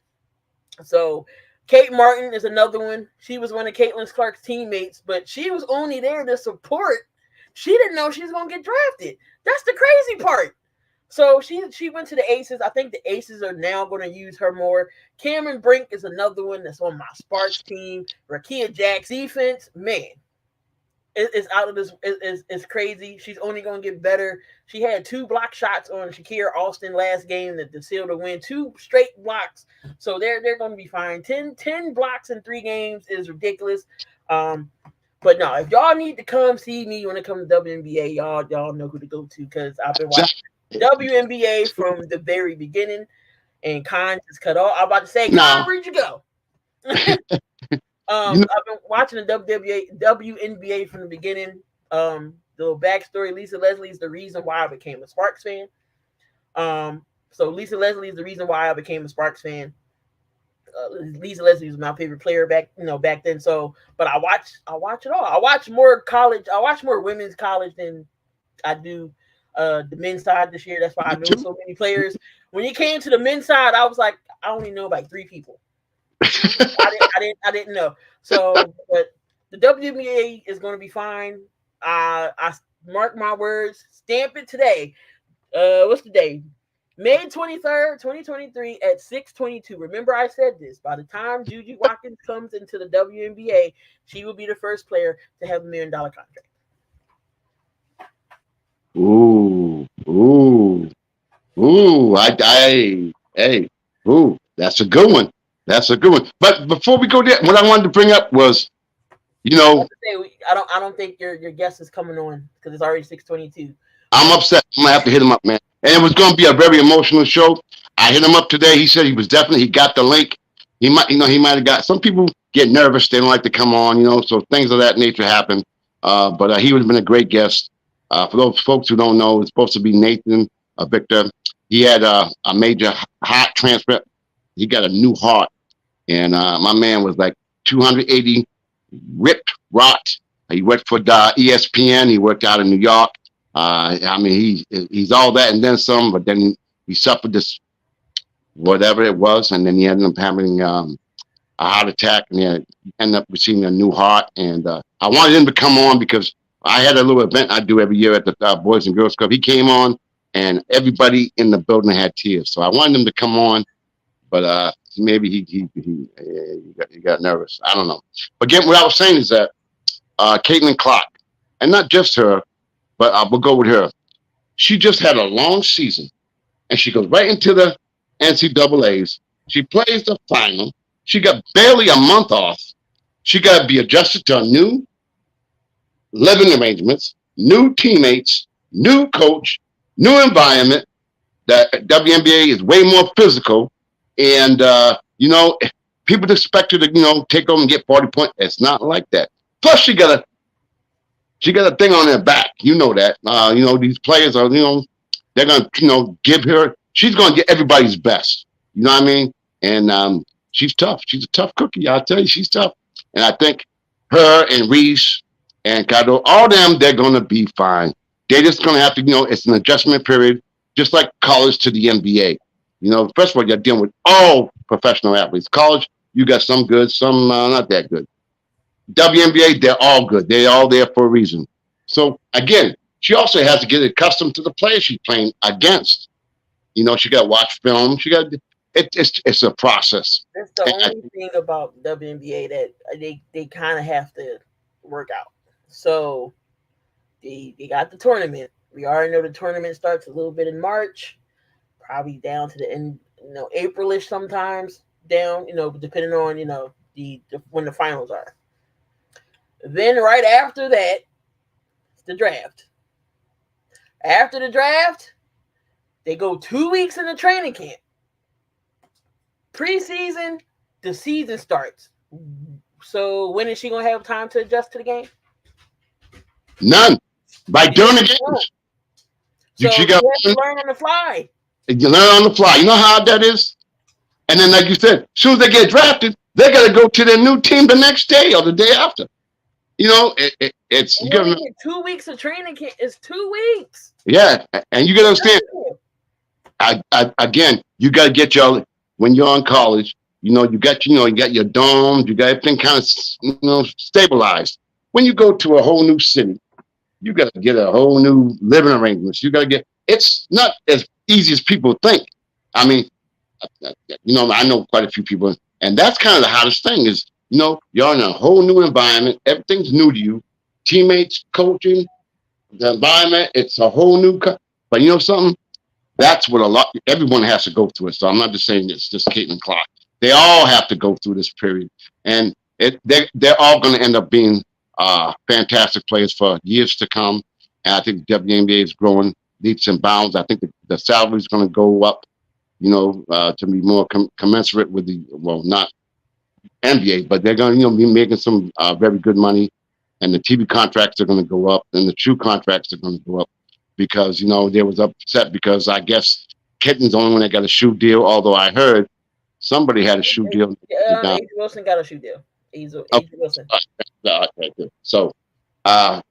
So Kate Martin is another one. She was one of Caitlin Clark's teammates, but she was only there to support. She didn't know she was gonna get drafted. That's the crazy part. So she went to the Aces. I think the Aces are now going to use her more. Cameron Brink is another one that's on my Sparks team. Rakia Jack's defense, man. It's out of this. It's crazy. She's only going to get better. She had 2 block shots on Shakira Austin last game that to seal the win. 2 straight blocks. So they're going to be fine. 10 blocks in 3 games is ridiculous. But no, if y'all need to come see me when it comes to WNBA, y'all know who to go to because I've been watching WNBA from the very beginning. And Conn just cut off. I'm about to say, Conn, where'd you go? I've been watching the WNBA from the beginning. The little backstory: Lisa Leslie is the reason why I became a Sparks fan. So Lisa Leslie is the reason why I became a Sparks fan. Lisa Leslie was my favorite player back then. So, but I watch it all. I watch more college. I watch more women's college than I do the men's side this year. That's why I know so many players. When it came to the men's side, I was like, I only know like 3 people. I didn't know. So, but the WNBA is going to be fine. I mark my words. Stamp it today. What's the day? May 23rd, 2023 at 6:22. Remember, I said this. By the time Juju Watkins comes into the WNBA, she will be the first player to have $1 million contract. That's a good one. That's a good one. But before we go there, what I wanted to bring up was, I don't think your guest is coming on because it's already 6:22. I'm upset. I'm gonna have to hit him up, man. And it was gonna be a very emotional show. I hit him up today. He said he got the link. He might have got. Some people get nervous. They don't like to come on, so things of that nature happen. But he would have been a great guest. For those folks who don't know, it's supposed to be Nathan Victor. He had a major heart transplant. He got a new heart, and my man was like 280, ripped, rot. He worked for ESPN. He worked out in New York. He's all that and then some. But then he suffered this, whatever it was, and then he ended up having a heart attack, and he ended up receiving a new heart. And I wanted him to come on because I had a little event I do every year at the Boys and Girls Club. He came on, and everybody in the building had tears. So I wanted him to come on, but maybe he got nervous. I don't know. But again, what I was saying is that Caitlin Clark, and not just her, but we'll go with her. She just had a long season, and she goes right into the NCAAs. She plays the final. She got barely a month off. She got to be adjusted to a new living arrangements, new teammates, new coach, new environment. The WNBA is way more physical, and people expect her to take over and get 40 points. It's not like that. Plus, she got a thing on her back. You know that. These players are they're gonna give her. She's gonna get everybody's best. You know what I mean? And she's tough. She's a tough cookie. I'll tell you, she's tough. And I think her and Reese and Cado, all them, they're gonna be fine. They're just gonna have to, it's an adjustment period, just like college to the NBA. First of all, you're dealing with all professional athletes. College, you got some good, some not that good. WNBA, they're all good. They're all there for a reason. So again, she also has to get accustomed to the players she's playing against. She got to watch film. It's a process. That's the only thing about WNBA that they kind of have to work out. So they got the tournament. We already know the tournament starts a little bit in March, probably down to the end, April-ish sometimes down, depending on, the when the finals are. Then right after that, it's the draft. After the draft, they go 2 weeks in the training camp. Preseason, the season starts. So when is she going to have time to adjust to the game? None. By during the games. So you have to learn on the fly. You learn on the fly. You know how hard that is? And then, like you said, as soon as they get drafted, they got to go to their new team the next day or the day after. It's you got 2 weeks of training camp. It's 2 weeks. Yeah, and you got to understand. Again, you got to get when you're in college. You got your domes. You got everything kind of stabilized. When you go to a whole new city, you got to get a whole new living arrangements. You got to get. It's not as easy as people think. I mean, I know quite a few people, and that's kind of the hardest thing is. You're in a whole new environment. Everything's new to you. teammates, coaching, the environment. It's a whole new. But you know something? That's what everyone has to go through it. So I'm not just saying it's just Caitlin Clark. They all have to go through this period, and they're all going to end up being fantastic players for years to come. And I think the WNBA is growing leaps and bounds. I think the salary is going to go up, to be more commensurate with not NBA, but they're going to be making some very good money, and the TV contracts are going to go up, and the true contracts are going to go up because they was upset because I guess Kitten's the only one that got a shoe deal. Although I heard somebody had a shoe deal. Asia Wilson got a shoe deal. Asia Wilson. Okay, good. So, hey,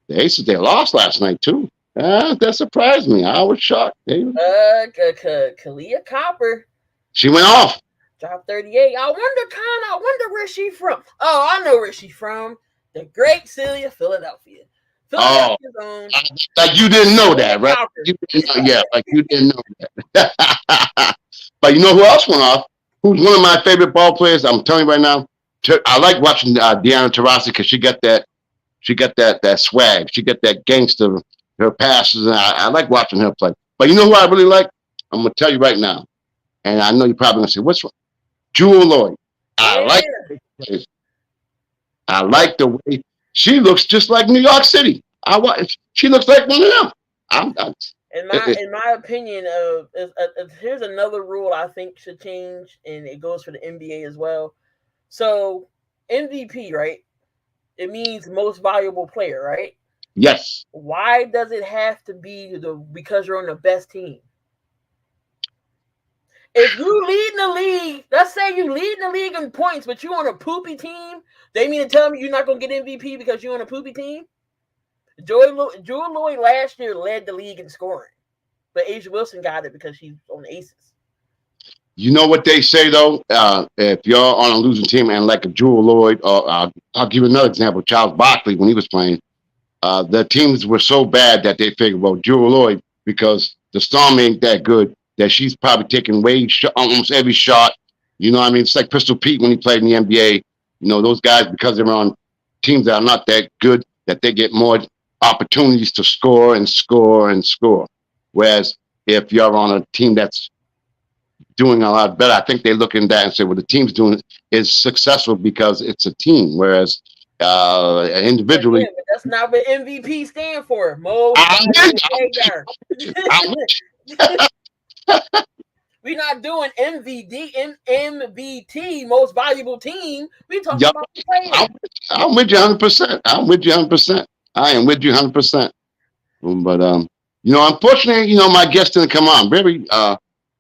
the Aces they lost last night too. That surprised me. I was shocked. Kalia Copper. She went off. Dropped 38. I wonder where she from. Oh, I know where she's from. The great Celia, Philadelphia. Philadelphia's own. Like you didn't know that, right? Like you didn't know that. But you know who else went off? Who's one of my favorite ball players? I'm telling you right now. I like watching Deanna Taurasi because she got that swag. She got that gangster. Her passes, and I like watching her play. But you know who I really like? I'm gonna tell you right now, and I know you're probably gonna say, "What's wrong?" Jewel Lloyd. I like the way she looks, just like New York City. She looks like one of them. In my opinion, here's another rule I think should change, and it goes for the NBA as well. So MVP, right? It means most valuable player, right? Yes. Why does it have to be because you're on the best team? If you lead in the league, let's say you lead in the league in points, but you're on a poopy team, they mean to tell me you're not going to get MVP because you're on a poopy team? Jewel Lloyd last year led the league in scoring, but Asia Wilson got it because she's on the Aces. You know what they say, though? If you're on a losing team and like a Jewel Lloyd, or I'll give you another example, Charles Barkley, when he was playing, the teams were so bad that they figured, well, Jewel Lloyd, because the Storm ain't that good, that she's probably taking almost every shot. You know what I mean? It's like Pistol Pete when he played in the NBA. Those guys, because they're on teams that are not that good, that they get more opportunities to score and score and score. Whereas if you're on a team that's doing a lot better, I think they look in that and say, well, the team's doing is successful because it's a team. Whereas individually, but that's not what MVP stand for. We're not doing MVT, most valuable team. We talking about players. I'm with you 100%. I'm with you 100%. I am with you 100%. But unfortunately, my guest didn't come on. Very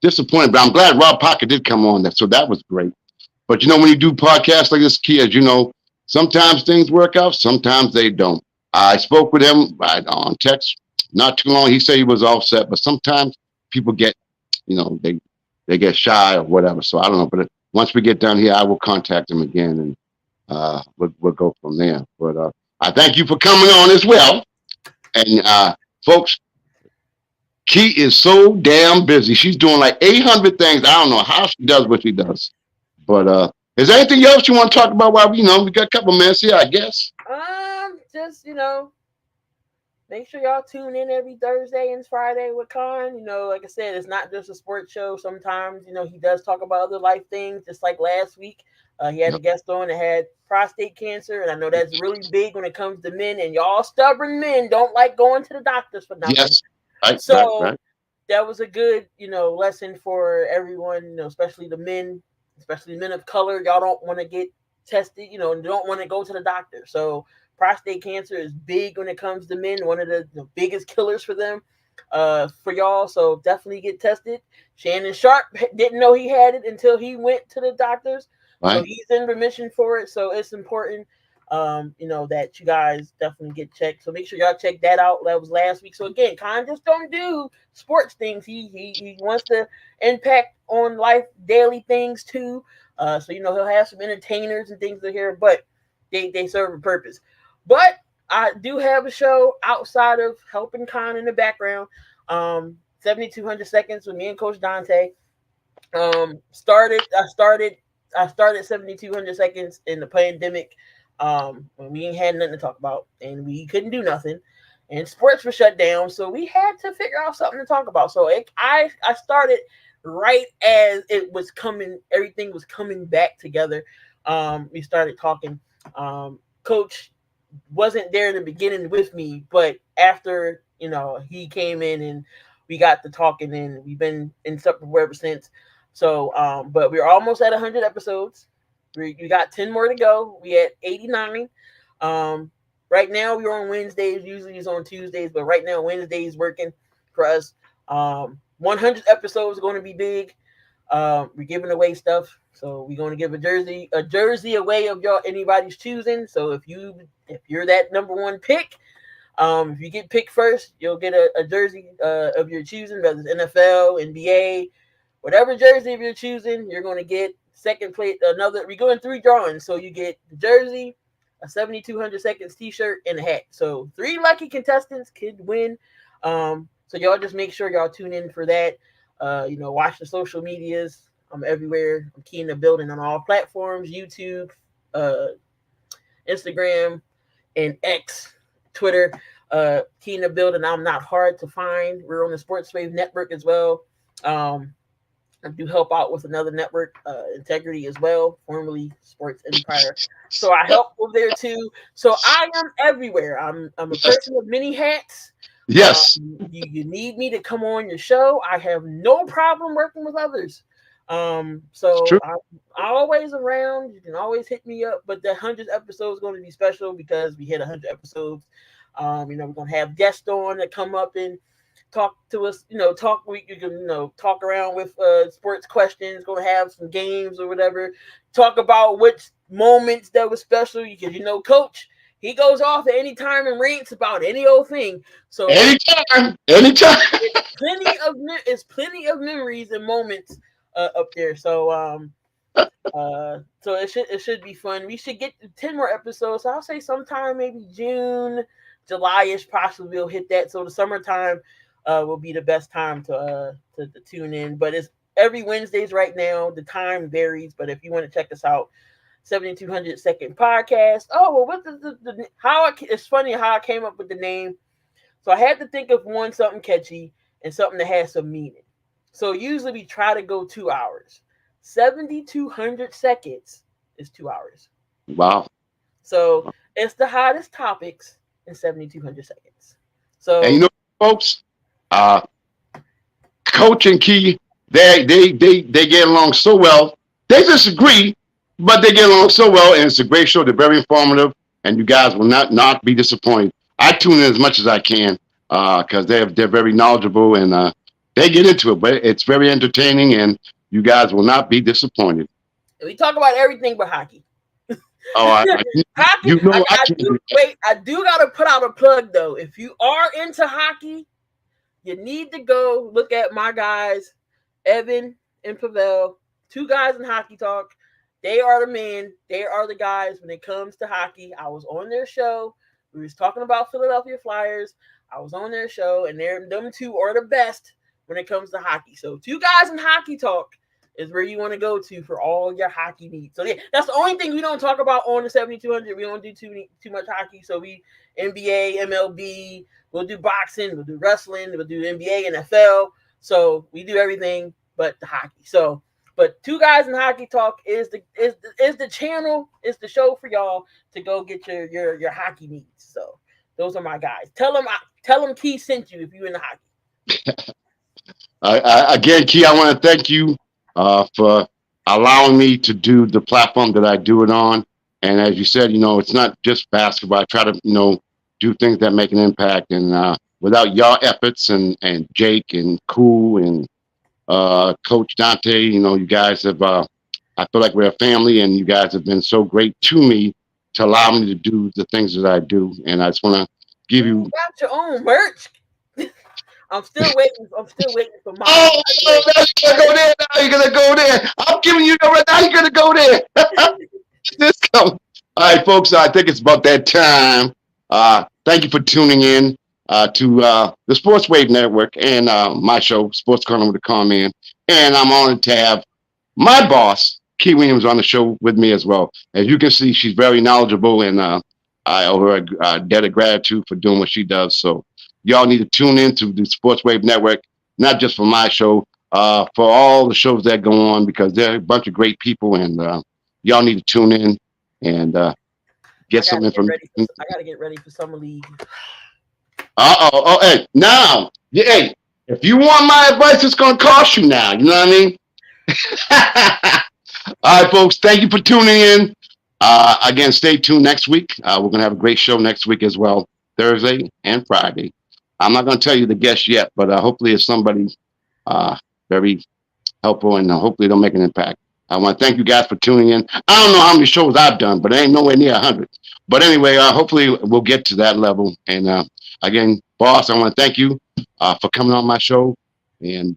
disappointed. But I'm glad Rob Parker did come on. So that was great. But when you do podcasts like this, Kia, sometimes things work out, sometimes they don't. I spoke with him on text not too long. He said he was all set, but sometimes people get, they get shy or whatever. So I don't know. But once we get down here, I will contact him again, and we'll go from there. But I thank you for coming on as well. And folks, Key is so damn busy. She's doing like 800 things. I don't know how she does what she does. But is there anything else you want to talk about while we got a couple minutes here, I guess? Just make sure y'all tune in every Thursday and Friday with Conn. Like I said, it's not just a sports show. Sometimes, he does talk about other life things, just like last week. He had a guest on that had prostate cancer, and I know that's really big when it comes to men, and y'all stubborn men don't like going to the doctors for nothing. Yes. Right, so that was a good, lesson for everyone, especially the men, especially men of color. Y'all don't want to get tested, and don't want to go to the doctor. So prostate cancer is big when it comes to men, one of the biggest killers for them, for y'all. So definitely get tested. Shannon Sharp didn't know he had it until he went to the doctors. Right. So he's in remission for it. So it's important, that you guys definitely get checked. So make sure y'all check that out. That was last week. So again, Conn just don't do sports things. He wants to impact on life, daily things too. So he'll have some entertainers and things in here, but they serve a purpose. But I do have a show outside of helping Conn in the background. 7,200 seconds with me and Coach Dante. I started 7,200 seconds in the pandemic. When we ain't had nothing to talk about and we couldn't do nothing, and sports were shut down, so we had to figure out something to talk about. So I started right as it was coming, everything was coming back together. We started talking. Coach wasn't there in the beginning with me, but after he came in and we got to talking, and we've been inseparable ever since. So, but we're almost at 100 episodes. We got 10 more to go. We at 89. Right now we're on Wednesdays. Usually it's on Tuesdays, but right now Wednesdays working for us. 100 episodes are going to be big. We're giving away stuff, so we're going to give a jersey away of y'all anybody's choosing. So if you're that number one pick, if you get picked first, you'll get a jersey of your choosing, whether it's NFL, NBA, whatever jersey of your choosing. You're going to get second place. We're going 3 drawings, so you get the jersey, a 7200 seconds T-shirt, and a hat. So 3 lucky contestants could win. So y'all just make sure y'all tune in for that. Watch the social medias. I'm everywhere. I'm key in the building on all platforms: YouTube, Instagram, and X, Twitter. Key in the building. I'm not hard to find. We're on the Sports Wave Network as well. I do help out with another network, Integrity as well, formerly Sports Empire. So I help over there too. So I am everywhere. I'm a person of many hats. Yes. You need me to come on your show, I have no problem working with others. So I'm always around. You can always hit me up. But the 100th episode is going to be special because we hit 100 episodes. We're going to have guests on that come up and talk to us. You can talk around with sports questions. Going to have some games or whatever. Talk about which moments that was special because Coach, he goes off at any time and rants about any old thing. So anytime. It's plenty of memories and moments up there. So so it should be fun. We should get 10 more episodes. So I'll say sometime maybe June, July-ish, possibly we'll hit that. So the summertime will be the best time to tune in. But it's every Wednesdays right now. The time varies, but if you want to check us out, 7200 second podcast. Oh, well, what it's funny how I came up with the name. So I had to think of something catchy and something that has some meaning. So usually we try to go 2 hours. 7200 seconds is 2 hours. Wow. So it's the hottest topics in 7200 seconds. So and folks, Coach and Key, they get along so well. They disagree, but they get along so well, and it's a great show. They're very informative, and you guys will not be disappointed. I tune in as much as I can because they're very knowledgeable and they get into it. But it's very entertaining, and you guys will not be disappointed. We talk about everything but hockey. Oh, hockey. I do gotta put out a plug though. If you are into hockey, you need to go look at my guys, Evan and Pavel, 2 guys in Hockey Talk. They are the men. They are the guys when it comes to hockey. I was on their show. We was talking about Philadelphia Flyers. I was on their show, and them 2 are the best when it comes to hockey. So 2 guys in Hockey Talk is where you want to go to for all your hockey needs. So yeah, that's the only thing we don't talk about on the 7200. We don't do too much hockey. So we NBA, MLB, we'll do boxing, we'll do wrestling, we'll do NBA, NFL. So we do everything but the hockey. So, but 2 guys in Hockey Talk is the channel, is the show for y'all to go get your hockey needs. So those are my guys. Tell them Key sent you if you're in the hockey. Again, Key, I want to thank you for allowing me to do the platform that I do it on. And as you said, it's not just basketball. I try to, do things that make an impact. And without your efforts and Jake and Cool and Coach Dante, you guys have, I feel like we're a family, and you guys have been so great to me to allow me to do the things that I do. And I just want to give you. Got your own merch. I'm still waiting for mine. Oh, you're gonna go there. I'm giving you right now. You're gonna go there. This come. All right, folks. I think it's about that time. Thank you for tuning in to the Sports Wave Network and my show, Sports Corner with the Conn Man. And I'm honored to have my boss, Key Williams on the show with me as well. As you can see, she's very knowledgeable, and I owe her a debt of gratitude for doing what she does. So y'all need to tune in to the Sports Wave Network, not just for my show, for all the shows that go on, because they're a bunch of great people, and y'all need to tune in and get some information. I gotta get ready for summer league. Oh, hey, now, hey, if you want my advice, it's gonna cost you now. You know what I mean? All right, folks. Thank you for tuning in. Again, stay tuned next week. We're going to have a great show next week as well, Thursday and Friday. I'm not going to tell you the guest yet, but hopefully it's somebody very helpful, and hopefully they'll make an impact. I want to thank you guys for tuning in. I don't know how many shows I've done, but it ain't nowhere near 100. But anyway, hopefully we'll get to that level. And again, boss, I want to thank you for coming on my show. And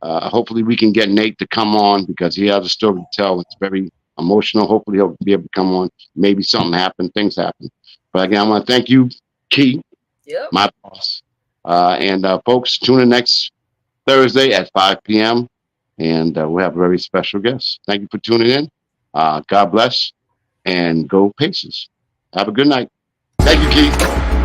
hopefully we can get Nate to come on, because he has a story to tell. It's very emotional. Hopefully he'll be able to come on. Maybe something happened, things happen. But again, I want to thank you, Key, my boss. And folks, tune in next Thursday at 5 p.m. And we'll have a very special guest. Thank you for tuning in. God bless, and go Pacers. Have a good night. Thank you, Key.